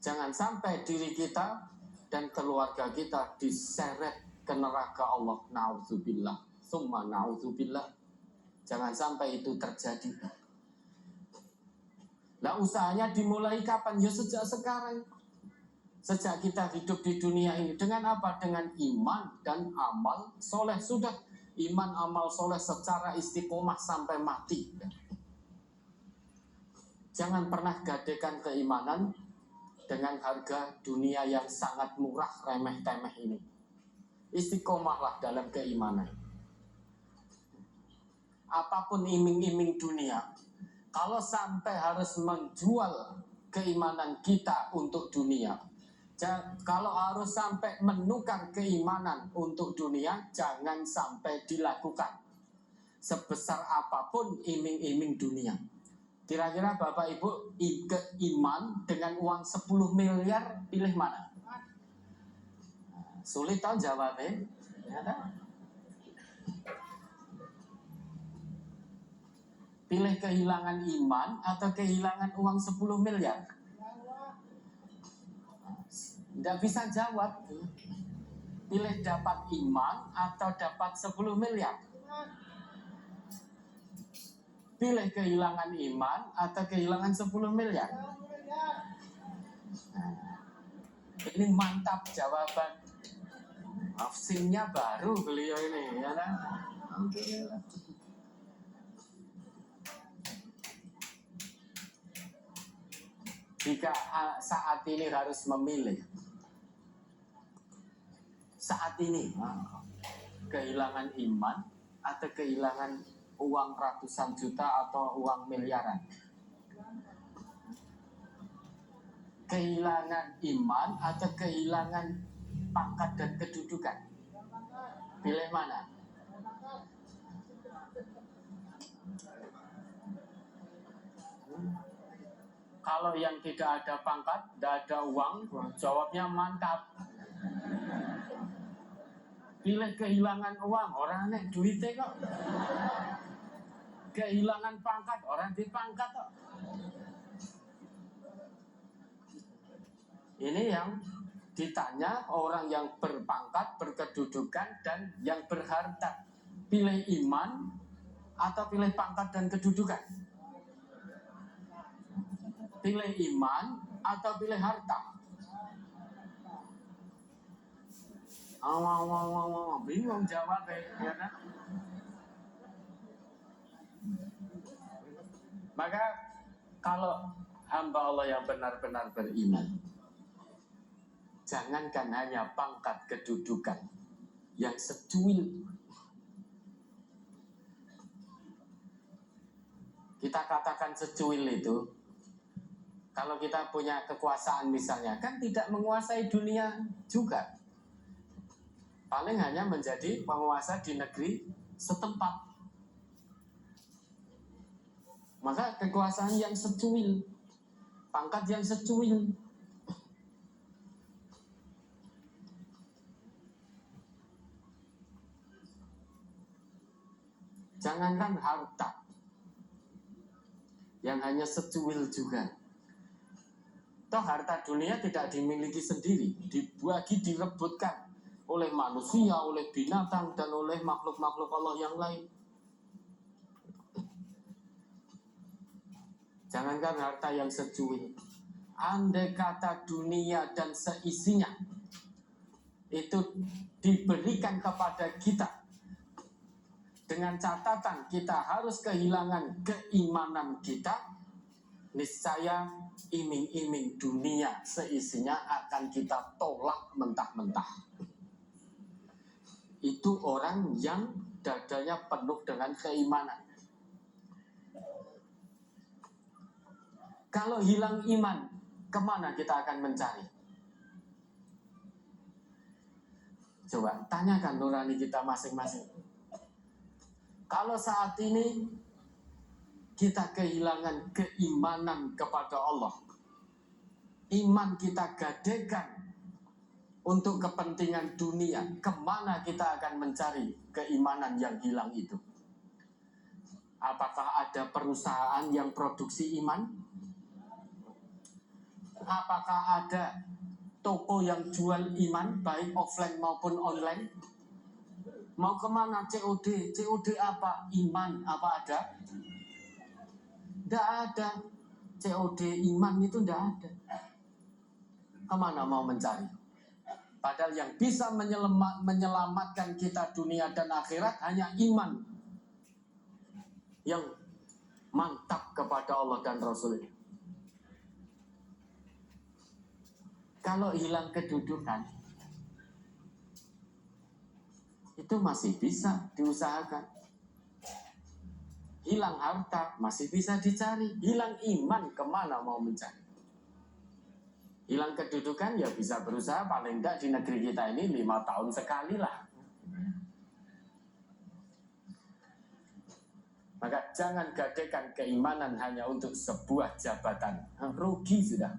Jangan sampai diri kita dan keluarga kita diseret ke neraka Allah. Na'udzubillah, summa na'udzubillah. Jangan sampai itu terjadi. Nah, usahanya dimulai kapan? Ya sejak sekarang. Sejak kita hidup di dunia ini. Dengan apa? Dengan iman dan amal soleh. Sudah iman amal soleh secara istiqomah sampai mati. Jangan pernah gadekan keimanan dengan harga dunia yang sangat murah, remeh-temeh ini. Istiqomahlah dalam keimanan. Apapun iming-iming dunia, kalau sampai harus menjual keimanan kita untuk dunia, kalau harus sampai menukar keimanan untuk dunia, jangan sampai dilakukan. Sebesar apapun iming-iming dunia. Kira-kira Bapak Ibu iman dengan uang 10 miliar, pilih mana? Sulit tau jawabnya. Ya, pilih kehilangan iman atau kehilangan uang 10 miliar? Tidak bisa jawab. Pilih dapat iman atau dapat 10 miliar? Pilih kehilangan iman atau kehilangan 10 miliar? Nah, ini mantap jawaban. Vaksinnya baru beliau ini, ya kan? Jika saat ini harus memilih, saat ini kehilangan iman atau kehilangan uang ratusan juta atau uang miliaran? Kehilangan iman atau kehilangan pangkat dan kedudukan? Pilih mana? Kalau yang tidak ada pangkat, tidak ada uang, jawabnya mantap. Pilih kehilangan uang, orang nek duitnya kok. Kehilangan pangkat, orang di pangkat kok. Ini yang ditanya orang yang berpangkat, berkedudukan, dan yang berharta. Pilih iman atau pilih pangkat dan kedudukan? Pilih iman atau pilih harta? Bingung jawabnya, ya kan? Maka kalau hamba Allah yang benar-benar beriman, jangankan hanya pangkat kedudukan yang secuil. Kita katakan secuil itu, kalau kita punya kekuasaan misalnya, kan tidak menguasai dunia juga. Paling hanya menjadi penguasa di negeri setempat. Maka kekuasaan yang secuil, pangkat yang secuil. Jangankan harta yang hanya secuil juga. Toh harta dunia tidak dimiliki sendiri, dibagi, direbutkan oleh manusia, oleh binatang, dan oleh makhluk-makhluk Allah yang lain. Jangankan harta yang secuil, andai kata dunia dan seisinya itu diberikan kepada kita, dengan catatan kita harus kehilangan keimanan kita, niscaya iming-iming dunia seisinya akan kita tolak mentah-mentah. Itu orang yang dadanya penuh dengan keimanan. Kalau hilang iman, kemana kita akan mencari? Coba tanyakan nurani kita masing-masing. Kalau saat ini kita kehilangan keimanan kepada Allah, iman kita gadekan untuk kepentingan dunia, kemana kita akan mencari keimanan yang hilang itu? Apakah ada perusahaan yang produksi iman? Apakah ada toko yang jual iman, baik offline maupun online? Mau kemana COD? COD apa? Iman apa ada? Tidak ada. COD iman itu tidak ada. Kemana mau mencari? Padahal yang bisa menyelamatkan kita dunia dan akhirat hanya iman yang mantap kepada Allah dan Rasulnya. Kalau hilang kedudukan, itu masih bisa diusahakan. Hilang harta masih bisa dicari. Hilang iman, kemana mau mencari? Hilang kedudukan ya bisa berusaha, paling tidak di negeri kita ini 5 tahun sekali lah. Maka jangan gadekan keimanan hanya untuk sebuah jabatan. Rugi sudah.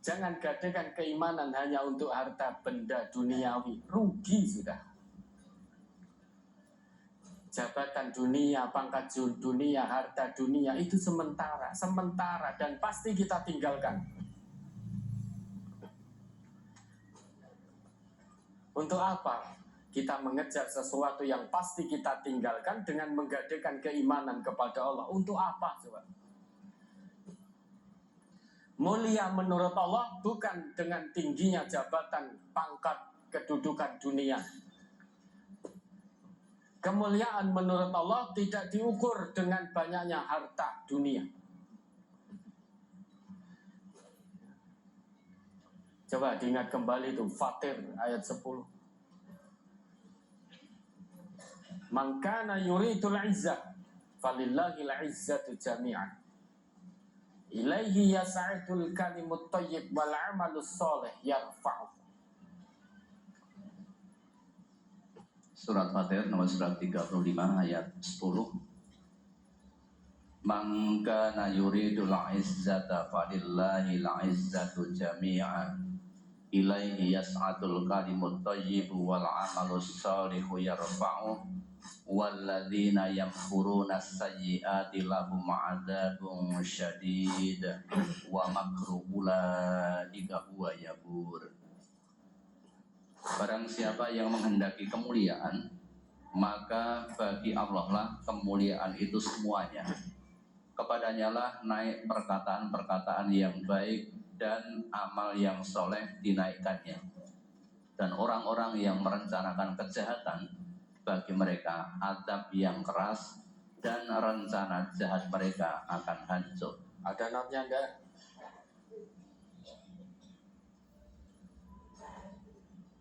Jangan gadekan keimanan hanya untuk harta benda duniawi. Rugi sudah. Jabatan dunia, pangkat dunia, harta dunia itu sementara dan pasti kita tinggalkan. Untuk apa kita mengejar sesuatu yang pasti kita tinggalkan dengan menggadekan keimanan kepada Allah? Untuk apa coba? Mulia menurut Allah bukan dengan tingginya jabatan, pangkat, kedudukan dunia. Kemuliaan menurut Allah tidak diukur dengan banyaknya harta dunia. Coba diingat kembali itu Fatir ayat 10. Man kana yuridul izzah falillahil izzatu jami'an. Ilaihi yas'adul kalimut thayyib wal 'amalus shalih yarfa'u. Surat Fatir nomor surat 35 ayat 10. Man kana yuridul izzata falillahil izzatu jami'an. Ilaihi yas'adul kalimut thayyib wal 'amalus shalih yarfa'u. Walladzina yamkuruna sayyi'ati lahum 'adzabun syadid wa makru ulaika huwa yabur. Barang siapa yang menghendaki kemuliaan, maka bagi Allah lah kemuliaan itu semuanya. Kepadanya lah naik perkataan-perkataan yang baik dan amal yang soleh dinaikkannya. Dan orang-orang yang merencanakan kejahatan, bagi mereka azab yang keras dan rencana jahat mereka akan hancur. Ada notnya enggak?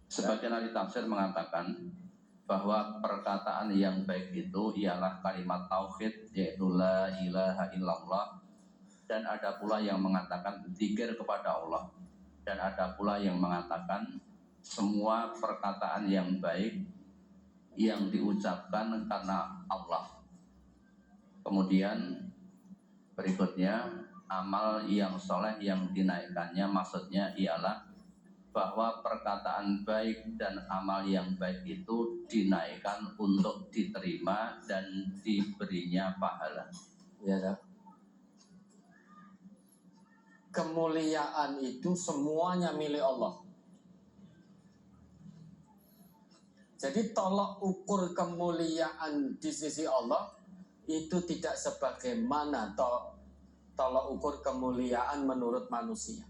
Sebagian ahli tafsir mengatakan bahwa perkataan yang baik itu ialah kalimat tauhid, yaitu la ilaha illallah, dan ada pula yang mengatakan zikir kepada Allah, dan ada pula yang mengatakan semua perkataan yang baik yang diucapkan karena Allah. Kemudian Berikutnya, amal yang soleh yang dinaikkannya maksudnya ialah bahwa perkataan baik dan amal yang baik itu dinaikkan untuk diterima dan diberinya pahala. Ya, kemuliaan itu semuanya milik Allah. Jadi tolok ukur kemuliaan di sisi Allah itu tidak sebagaimana tolok ukur kemuliaan menurut manusia.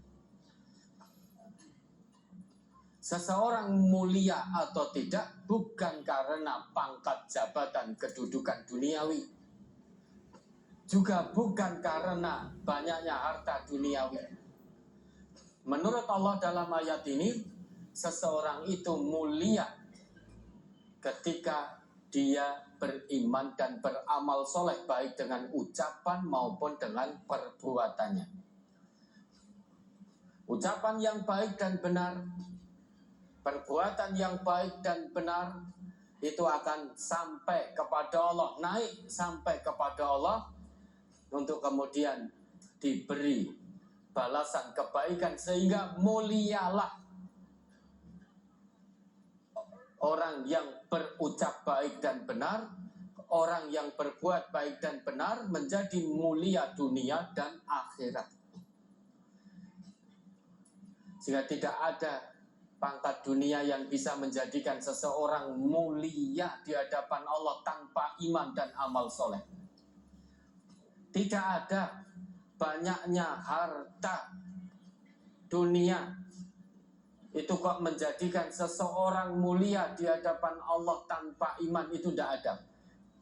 Seseorang mulia atau tidak bukan karena pangkat jabatan kedudukan duniawi, juga bukan karena banyaknya harta duniawi. Menurut Allah dalam ayat ini, seseorang itu mulia ketika dia beriman dan beramal soleh, baik dengan ucapan maupun dengan perbuatannya. Ucapan yang baik dan benar, perbuatan yang baik dan benar, itu akan sampai kepada Allah, naik sampai kepada Allah, untuk kemudian diberi balasan kebaikan, sehingga mulialah orang yang berucap baik dan benar, orang yang berbuat baik dan benar menjadi mulia dunia dan akhirat. Sehingga tidak ada pangkat dunia yang bisa menjadikan seseorang mulia di hadapan Allah tanpa iman dan amal soleh. Tidak ada banyaknya harta dunia itu kok menjadikan seseorang mulia di hadapan Allah tanpa iman, itu tidak ada.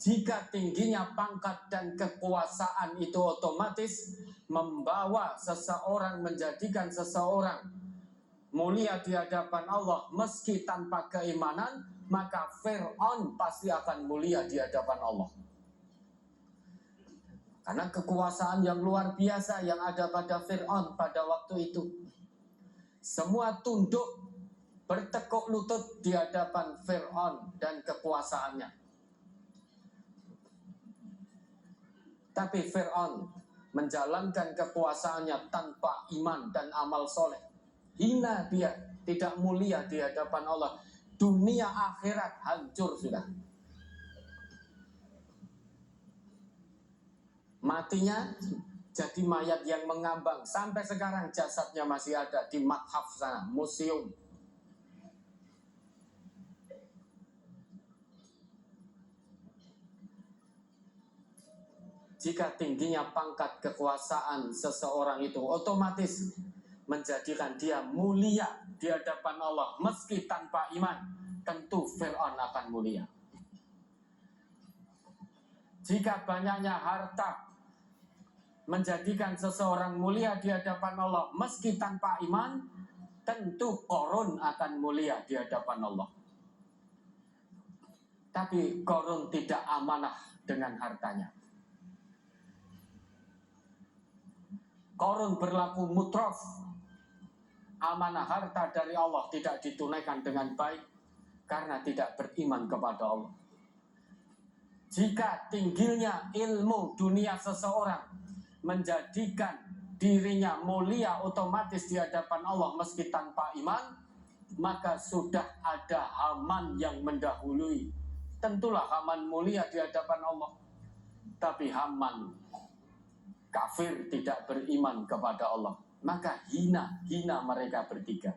Jika tingginya pangkat dan kekuasaan itu otomatis membawa seseorang, menjadikan seseorang mulia di hadapan Allah meski tanpa keimanan, maka Fir'aun pasti akan mulia di hadapan Allah. Karena kekuasaan yang luar biasa yang ada pada Fir'aun pada waktu itu. Semua tunduk bertekuk lutut di hadapan Fir'aun dan kekuasaannya. Tapi Fir'aun menjalankan kekuasaannya tanpa iman dan amal soleh. Hina dia, tidak mulia di hadapan Allah. Dunia akhirat hancur sudah. Matinya jadi mayat yang mengambang. Sampai sekarang jasadnya masih ada di mathaf sana, museum. Jika tingginya pangkat kekuasaan seseorang itu otomatis menjadikan dia mulia di hadapan Allah meski tanpa iman, tentu Fir'aun akan mulia. Jika banyaknya harta menjadikan seseorang mulia di hadapan Allah meski tanpa iman, tentu Qarun akan mulia di hadapan Allah. Tapi Qarun tidak amanah dengan hartanya. Qarun berlaku mutraf. Amanah harta dari Allah tidak ditunaikan dengan baik karena tidak beriman kepada Allah. Jika tingginya ilmu dunia seseorang menjadikan dirinya mulia otomatis di hadapan Allah meski tanpa iman, maka sudah ada Haman yang mendahului. Tentulah Haman mulia di hadapan Allah. Tapi Haman kafir, tidak beriman kepada Allah. Maka hina mereka bertiga.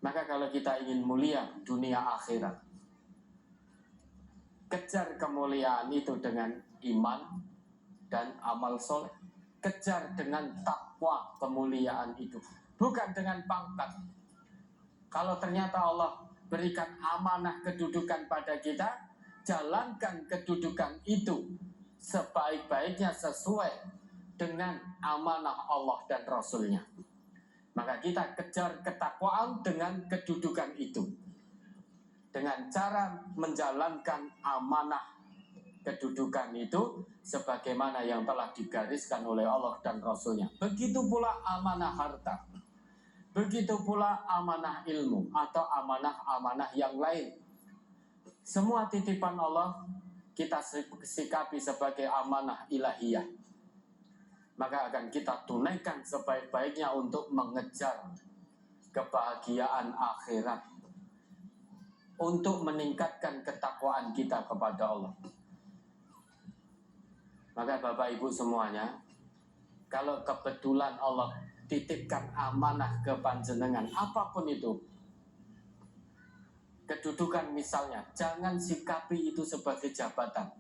Maka kalau kita ingin mulia dunia akhirat, kejar kemuliaan itu dengan iman dan amal soleh. Kejar dengan takwa kemuliaan itu, bukan dengan pangkat. Kalau ternyata Allah berikan amanah kedudukan pada kita, jalankan kedudukan itu sebaik-baiknya sesuai dengan amanah Allah dan Rasulnya. Maka kita kejar ketakwaan dengan kedudukan itu, dengan cara menjalankan amanah kedudukan itu sebagaimana yang telah digariskan oleh Allah dan Rasulnya. Begitu pula amanah harta, begitu pula amanah ilmu atau amanah-amanah yang lain. Semua titipan Allah kita sikapi sebagai amanah ilahiyah, maka akan kita tunaikan sebaik-baiknya untuk mengejar kebahagiaan akhirat, untuk meningkatkan ketakwaan kita kepada Allah. Maka Bapak Ibu semuanya, kalau kebetulan Allah titipkan amanah ke panjenengan, apapun itu, kedudukan misalnya, jangan sikapi itu sebagai jabatan,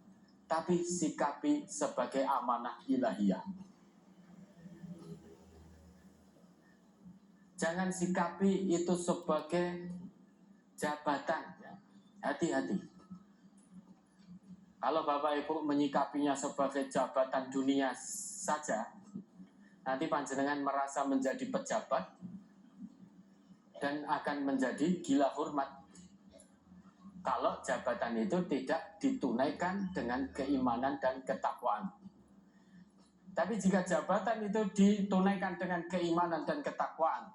tapi sikapi sebagai amanah ilahiyah. Jangan sikapi itu sebagai jabatan. Hati-hati. Kalau Bapak Ibu menyikapinya sebagai jabatan dunia saja, nanti panjenengan merasa menjadi pejabat dan akan menjadi gila hormat kalau jabatan itu tidak ditunaikan dengan keimanan dan ketakwaan. Tapi jika jabatan itu ditunaikan dengan keimanan dan ketakwaan,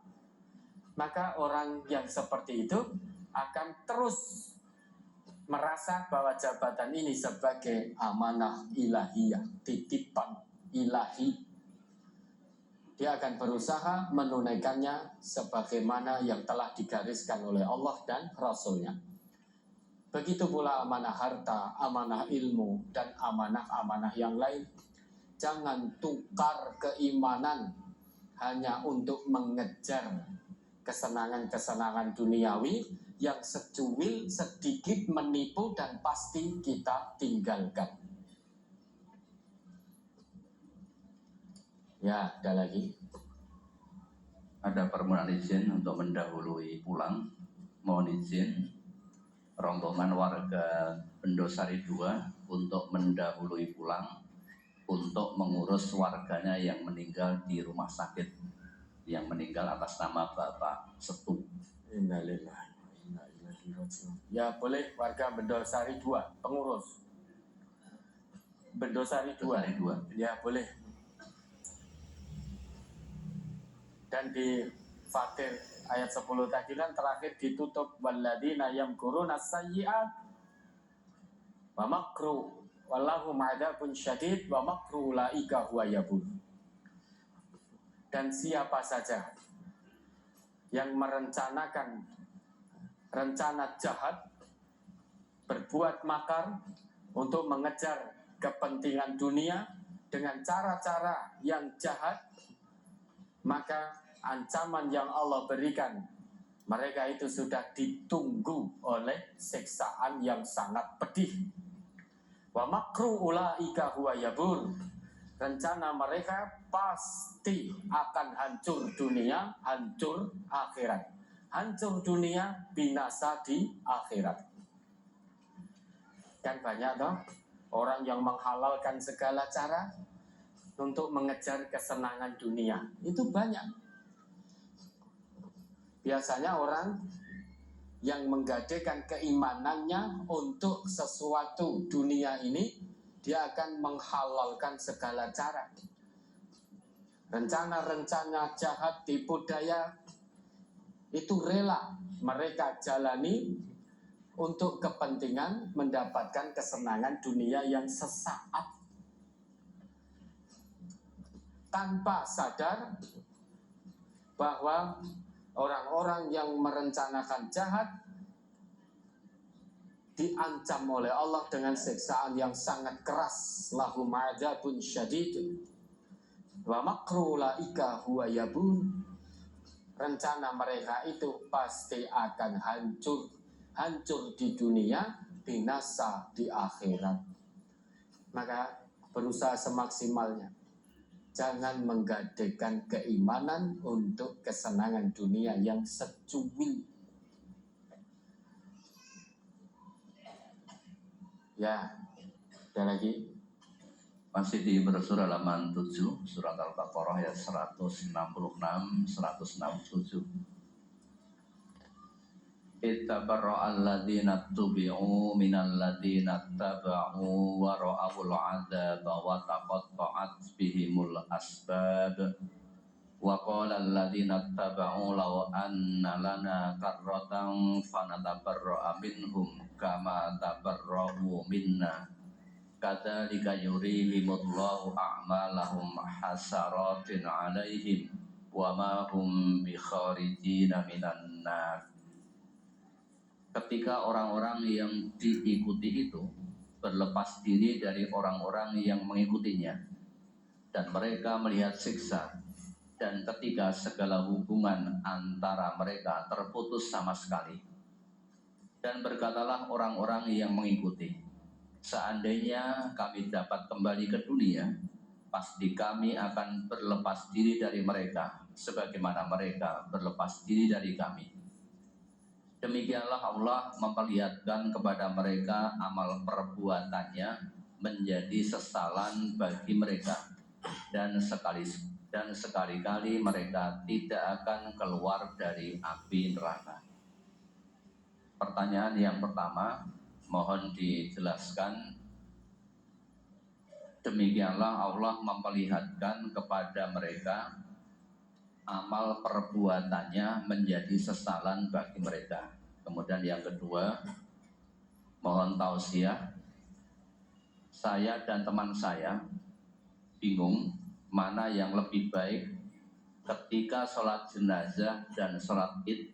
maka orang yang seperti itu akan terus merasa bahwa jabatan ini sebagai amanah ilahiyah, titipan ilahi. Dia akan berusaha menunaikannya sebagaimana yang telah digariskan oleh Allah dan Rasul-Nya. Begitu pula amanah harta, amanah ilmu, dan amanah-amanah yang lain. Jangan tukar keimanan hanya untuk mengejar kesenangan-kesenangan duniawi yang secuil, sedikit menipu dan pasti kita tinggalkan. Ya, ada lagi. Ada permohonan izin untuk mendahului pulang. Mohon izin rombongan warga Bendosari 2 untuk mendahului pulang untuk mengurus warganya yang meninggal di rumah sakit, yang meninggal atas nama Bapak Setu. Innalillahi wa inna ilaihi raji'un. Ya, boleh warga Bendosari 2, pengurus Bendosari 2. Ya, boleh. Dan di Fatir ayat 10 tadi kan terakhir ditutup walladzina yamkuruna sayyi'at wa makru wallahu ma'adzabun syadid wa makru ulaika huwa yabur. Dan siapa saja yang merencanakan rencana jahat, berbuat makar untuk mengejar kepentingan dunia dengan cara-cara yang jahat, maka ancaman yang Allah berikan, mereka itu sudah ditunggu oleh siksaan yang sangat pedih. Wa makru ulaika huwa yabur. Rencana mereka pasti akan hancur dunia, hancur akhirat. Hancur dunia, binasa di akhirat. Kan banyak toh orang yang menghalalkan segala cara untuk mengejar kesenangan dunia. Itu banyak. Biasanya orang yang menggadaikan keimanannya untuk sesuatu dunia ini, dia akan menghalalkan segala cara. Rencana-rencana jahat, tipu daya, itu rela mereka jalani untuk kepentingan mendapatkan kesenangan dunia yang sesaat, tanpa sadar bahwa orang-orang yang merencanakan jahat diancam oleh Allah dengan siksaan yang sangat keras. Lahum adzabun syadid wa makru ulaika huwa yabur. Rencana mereka itu pasti akan hancur. Hancur di dunia, binasa di akhirat. Maka berusaha semaksimalnya. Jangan menggadaikan keimanan untuk kesenangan dunia yang secuil. Ya, ada lagi. Masih di brosur halaman 7, surat Al-Baqarah ayat 166, 167. Ittabarra'a alladhina tubi'u minal ladhina taba'u wa ra'awul 'adzaba wa taqatta'at bihimul asbab wa qala alladhina taba'u law anna lana karratan fanatabarra'a minhum kama tabarra'u minna kadzalika yurihimullahu a'malahum hasaratin 'alaihim wa ma hum bikharijina minan nar. Ketika orang-orang yang diikuti itu berlepas diri dari orang-orang yang mengikutinya dan mereka melihat siksa, dan ketika segala hubungan antara mereka terputus sama sekali, dan berkatalah orang-orang yang mengikuti, seandainya kami dapat kembali ke dunia, pasti kami akan berlepas diri dari mereka sebagaimana mereka berlepas diri dari kami. Demikianlah Allah memperlihatkan kepada mereka amal perbuatannya menjadi sesalan bagi mereka, dan sekali-kali mereka tidak akan keluar dari api neraka. Pertanyaan yang pertama, mohon dijelaskan. Demikianlah Allah memperlihatkan kepada mereka amal perbuatannya menjadi sesalan bagi mereka. Kemudian yang kedua, mohon tausiah. Saya dan teman saya bingung mana yang lebih baik ketika sholat jenazah dan sholat id,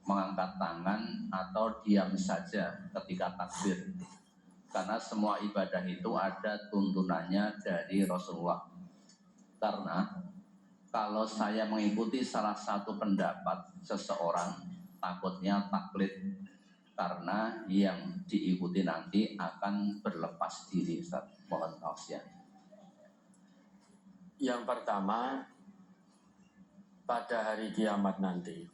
mengangkat tangan atau diam saja ketika takbir. Karena semua ibadah itu ada tuntunannya dari Rasulullah. Karena kalau saya mengikuti salah satu pendapat seseorang, takutnya taklid, karena yang diikuti nanti akan berlepas diri. Ustaz, mohon tausiah. Yang pertama, pada hari kiamat nanti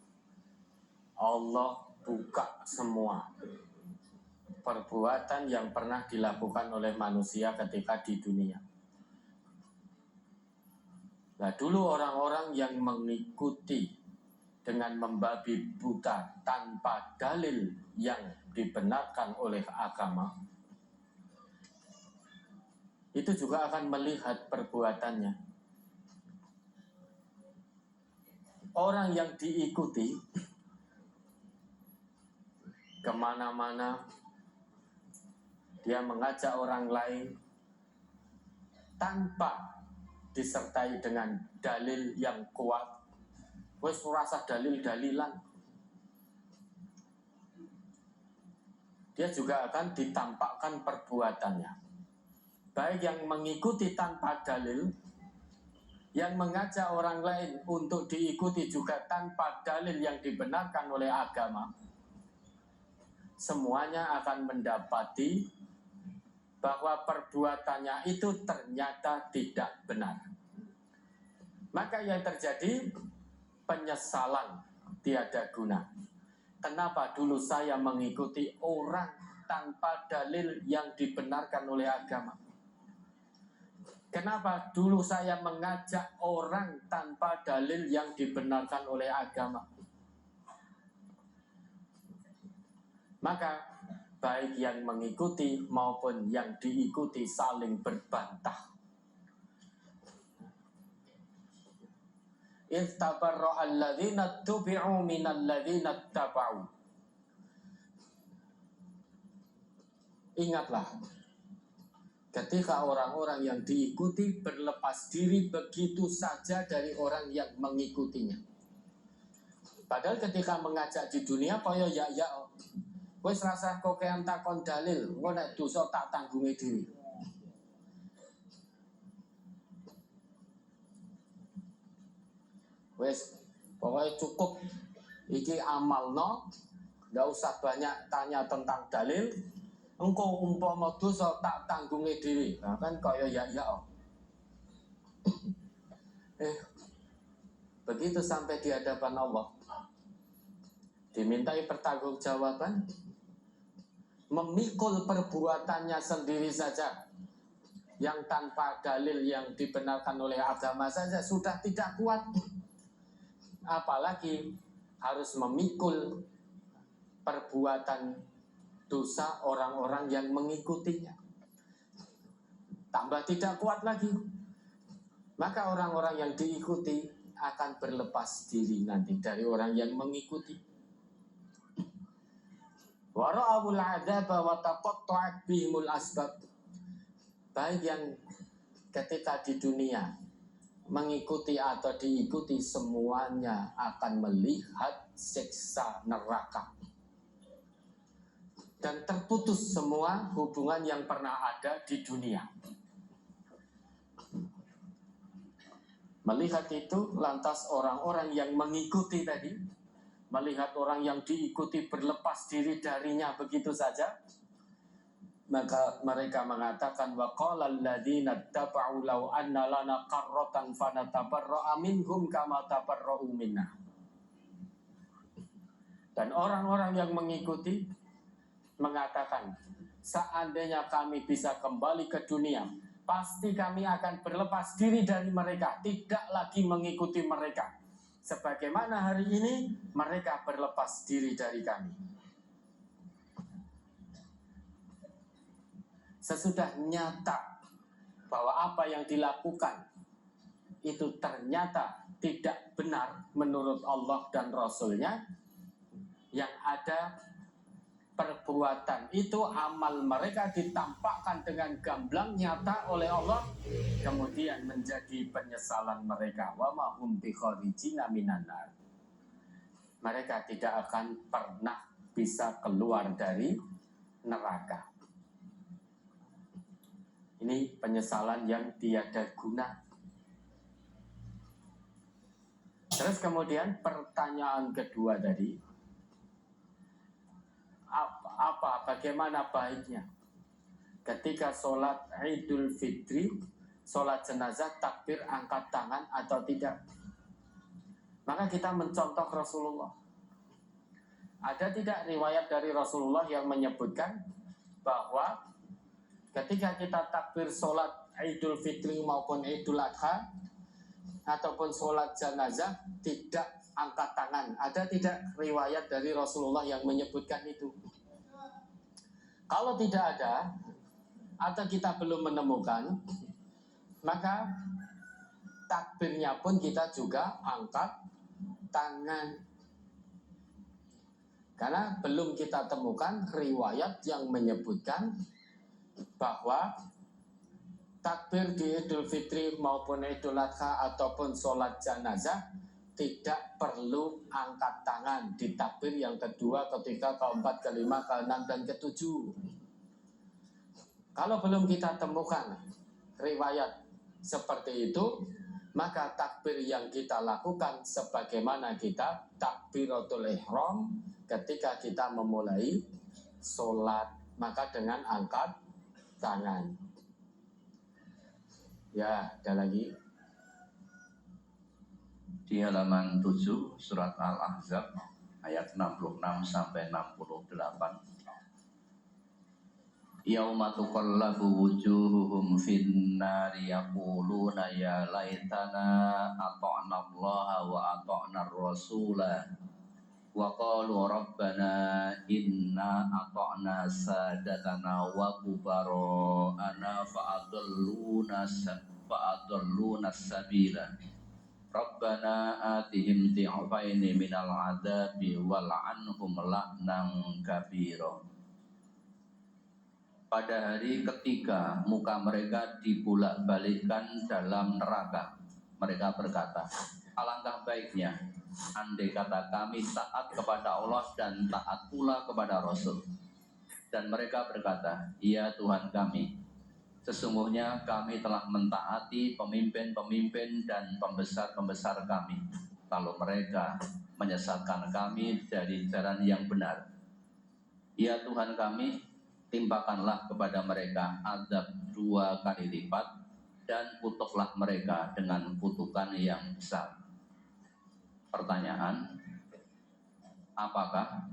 Allah buka semua perbuatan yang pernah dilakukan oleh manusia ketika di dunia. Nah, dulu orang-orang yang mengikuti dengan membabi buta tanpa dalil yang dibenarkan oleh agama, itu juga akan melihat perbuatannya. Orang yang diikuti kemana-mana, dia mengajak orang lain tanpa disertai dengan dalil yang kuat. Wes rasa dalil-dalilan. Dia juga akan ditampakkan perbuatannya. Baik yang mengikuti tanpa dalil, yang mengajak orang lain untuk diikuti juga tanpa dalil yang dibenarkan oleh agama, semuanya akan mendapati bahwa perbuatannya itu ternyata tidak benar. Maka yang terjadi penyesalan tiada guna. Kenapa dulu saya mengikuti orang tanpa dalil yang dibenarkan oleh agama? Kenapa dulu saya mengajak orang tanpa dalil yang dibenarkan oleh agama? Maka baik yang mengikuti maupun yang diikuti saling berbantah. Istabarra alladzina tubi'u minal ladzina taba'u. Ingatlah, ketika orang-orang yang diikuti berlepas diri begitu saja dari orang yang mengikutinya. Padahal ketika mengajak di dunia kaya ya wis rasa kokean takon dalil, engko nek dosa tak tanggungi dhewe. Wis pokoknya cukup iki amalno, enggak usah banyak tanya tentang dalil. Engko umpama dosa tak tanggungi dhewe. Nah kan kaya ya. Begitu sampai di hadapan Allah, dimintai pertanggungjawaban, memikul perbuatannya sendiri saja yang tanpa dalil yang dibenarkan oleh agama saja sudah tidak kuat, apalagi harus memikul perbuatan dosa orang-orang yang mengikutinya. Tambah tidak kuat lagi. Maka orang-orang yang diikuti akan berlepas diri nanti dari orang yang mengikuti. Wa ra'awul 'adzaba wa taqatta'at bihimul asbab. baik yang ketika di dunia mengikuti atau diikuti, semuanya akan melihat siksa neraka. Dan terputus semua hubungan yang pernah ada di dunia. Melihat itu, lantas orang-orang yang mengikuti tadi, melihat orang yang diikuti berlepas diri darinya begitu saja, maka mereka mengatakan, wa qala alladziina ittaba'u law anna lana qarratan fanatabarra'a minhum kama tabarra'u minna. Dan orang-orang yang mengikuti mengatakan, seandainya kami bisa kembali ke dunia, pasti kami akan berlepas diri dari mereka, tidak lagi mengikuti mereka. Sebagaimana hari ini mereka berlepas diri dari kami. Sesudah nyata bahwa apa yang dilakukan itu ternyata tidak benar menurut Allah dan Rasulnya, yang ada perbuatan itu, amal mereka ditampakkan dengan gamblang nyata oleh Allah, kemudian menjadi penyesalan mereka. Wa ma hum bikharijina minan nar. Mereka tidak akan pernah bisa keluar dari neraka. Ini penyesalan yang tiada guna. Terus kemudian pertanyaan kedua tadi, bagaimana baiknya ketika sholat Idul Fitri, sholat jenazah, takbir angkat tangan atau tidak? Maka kita mencontoh Rasulullah. Ada tidak riwayat dari Rasulullah yang menyebutkan bahwa ketika kita takbir sholat Idul Fitri maupun Idul Adha ataupun sholat jenazah tidak angkat tangan? Ada tidak riwayat dari Rasulullah yang menyebutkan itu? Kalau tidak ada atau kita belum menemukan, maka takbirnya pun kita juga angkat tangan. Karena belum kita temukan riwayat yang menyebutkan bahwa takbir di Idul Fitri maupun Idul Adha ataupun sholat jenazah tidak perlu angkat tangan di takbir yang kedua, ketiga, keempat, kelima, keenam, dan ketujuh. Kalau belum kita temukan riwayat seperti itu, maka takbir yang kita lakukan sebagaimana kita takbiratul ihram ketika kita memulai sholat, maka dengan angkat tangan. Ya, ada lagi. Di halaman 7 surat Al-Ahzab ayat 66 sampai 68. Yauma tuqallabu wujuhuhum fin nari yaquluna ya laitana ata'na Allah wa ata'na ar-rasula wa qalu rabbana inna ata'na sadatana wa kubara'ana fa'adalluna sabila Rabbana atihim ti'afaini minal adabi wal'anhum la'nan kabira. Pada hari ketiga muka mereka dibulak-balikkan dalam neraka. Mereka berkata, alangkah baiknya andai kata kami taat kepada Allah dan taat pula kepada Rasul. Dan mereka berkata, ya Tuhan kami, sesungguhnya kami telah mentaati pemimpin-pemimpin dan pembesar-pembesar kami. Kalau mereka menyesatkan kami dari jalan yang benar, ya Tuhan kami, timpakanlah kepada mereka azab 2 kali lipat dan kutuklah mereka dengan kutukan yang besar. Pertanyaan, apakah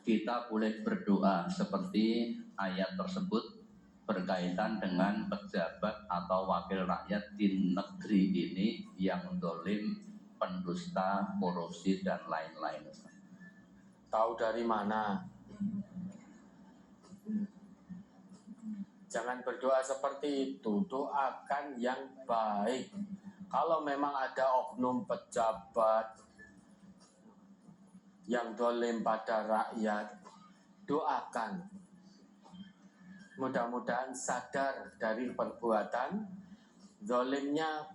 kita boleh berdoa seperti ayat tersebut berkaitan dengan pejabat atau wakil rakyat di negeri ini yang zalim, pendusta, korupsi, dan lain-lain? Tahu dari mana? Jangan berdoa seperti itu, doakan yang baik. Kalau memang ada oknum pejabat yang zalim pada rakyat, doakan. mudah-mudahan sadar dari perbuatan zalimnya,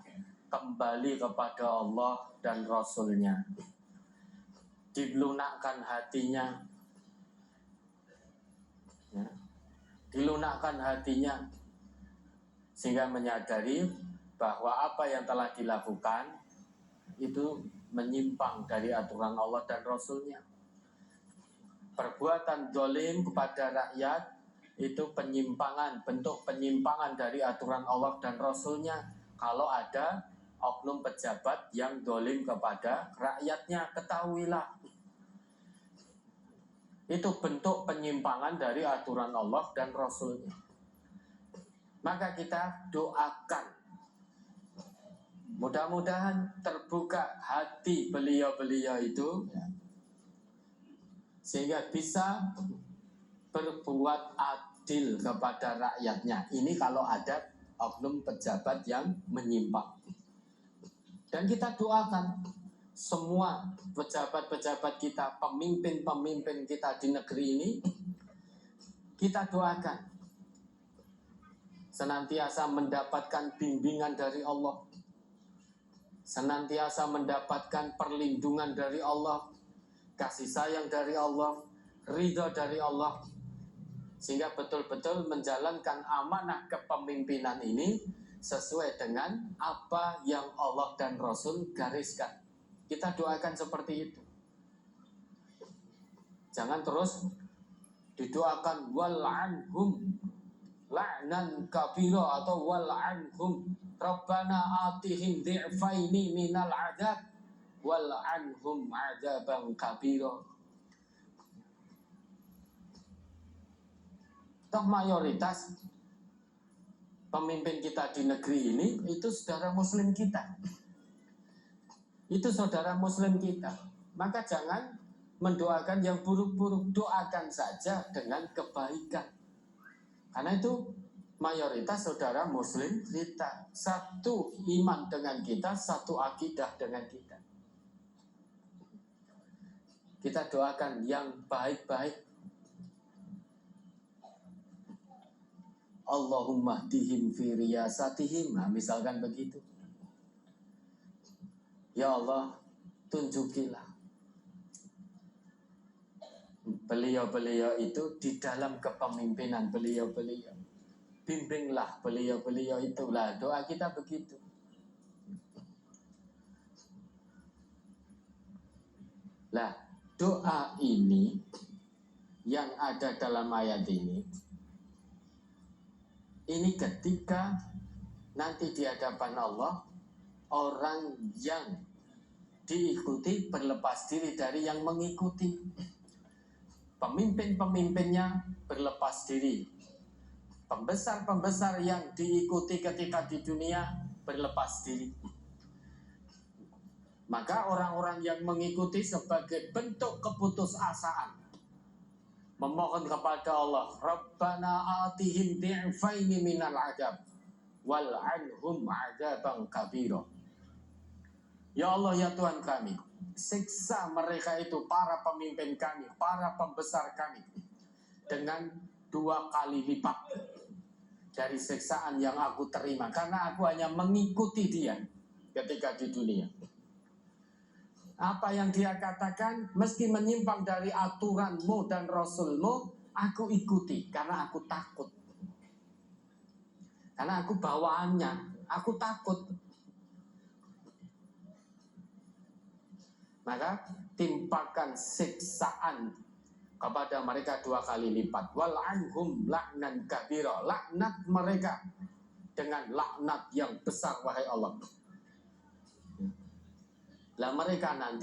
kembali kepada Allah dan Rasulnya, dilunakkan hatinya, ya, dilunakkan hatinya, sehingga menyadari bahwa apa yang telah dilakukan itu menyimpang dari aturan Allah dan Rasulnya. Perbuatan zalim kepada rakyat itu penyimpangan, bentuk penyimpangan dari aturan Allah dan Rasulnya. Kalau ada oknum pejabat yang zalim kepada rakyatnya, ketahuilah itu bentuk penyimpangan dari aturan Allah dan Rasulnya. Maka kita doakan, mudah-mudahan terbuka hati beliau-beliau itu, sehingga bisa berbuat adil kepada rakyatnya. Ini kalau ada oknum pejabat yang menyimpang. Dan kita doakan semua pejabat-pejabat kita, pemimpin-pemimpin kita di negeri ini, kita doakan senantiasa mendapatkan bimbingan dari Allah, senantiasa mendapatkan perlindungan dari Allah, kasih sayang dari Allah, ridha dari Allah, sehingga betul-betul menjalankan amanah kepemimpinan ini sesuai dengan apa yang Allah dan Rasul gariskan. Kita doakan seperti itu. Jangan terus didoakan wal'anhum la'nan kabira atau wal'anhum Rabbana atihim di'faini minal adab wal'anhum adaban kabira. Toh mayoritas pemimpin kita di negeri ini itu saudara muslim kita. Itu saudara muslim kita. Maka jangan mendoakan yang buruk-buruk, doakan saja dengan kebaikan. Karena itu mayoritas saudara muslim kita, satu iman dengan kita, satu akidah dengan kita. Kita doakan yang baik-baik. Allahumma hdihim fi riyasatihim. Nah, misalkan begitu. Ya Allah, tunjukilah beliau-beliau itu di dalam kepemimpinan beliau-beliau. Bimbinglah beliau-beliau itulah. Doa kita begitu. Lah, doa ini yang ada dalam ayat ini ketika nanti di hadapan Allah, orang yang diikuti berlepas diri dari yang mengikuti. Pemimpin-pemimpinnya berlepas diri. Pembesar-pembesar yang diikuti ketika di dunia berlepas diri. Maka orang-orang yang mengikuti sebagai bentuk keputusasaan memohon kepada Allah, Rabbana atihim di'faini minal adab wal'anhum adaban kabira. Ya Allah, ya Tuhan kami, siksa mereka itu, para pemimpin kami, para pembesar kami, dengan 2 kali lipat dari siksaan yang aku terima, karena aku hanya mengikuti dia ketika di dunia. Apa yang dia katakan, meski menyimpang dari aturanmu dan Rasulmu, aku ikuti karena aku takut. Karena aku bawaannya, aku takut. Maka timpakan siksaan kepada mereka 2 kali lipat. Wal'anhum la'nan kabira. Laknat mereka dengan laknat yang besar, wahai Allah. Lah mereka nanti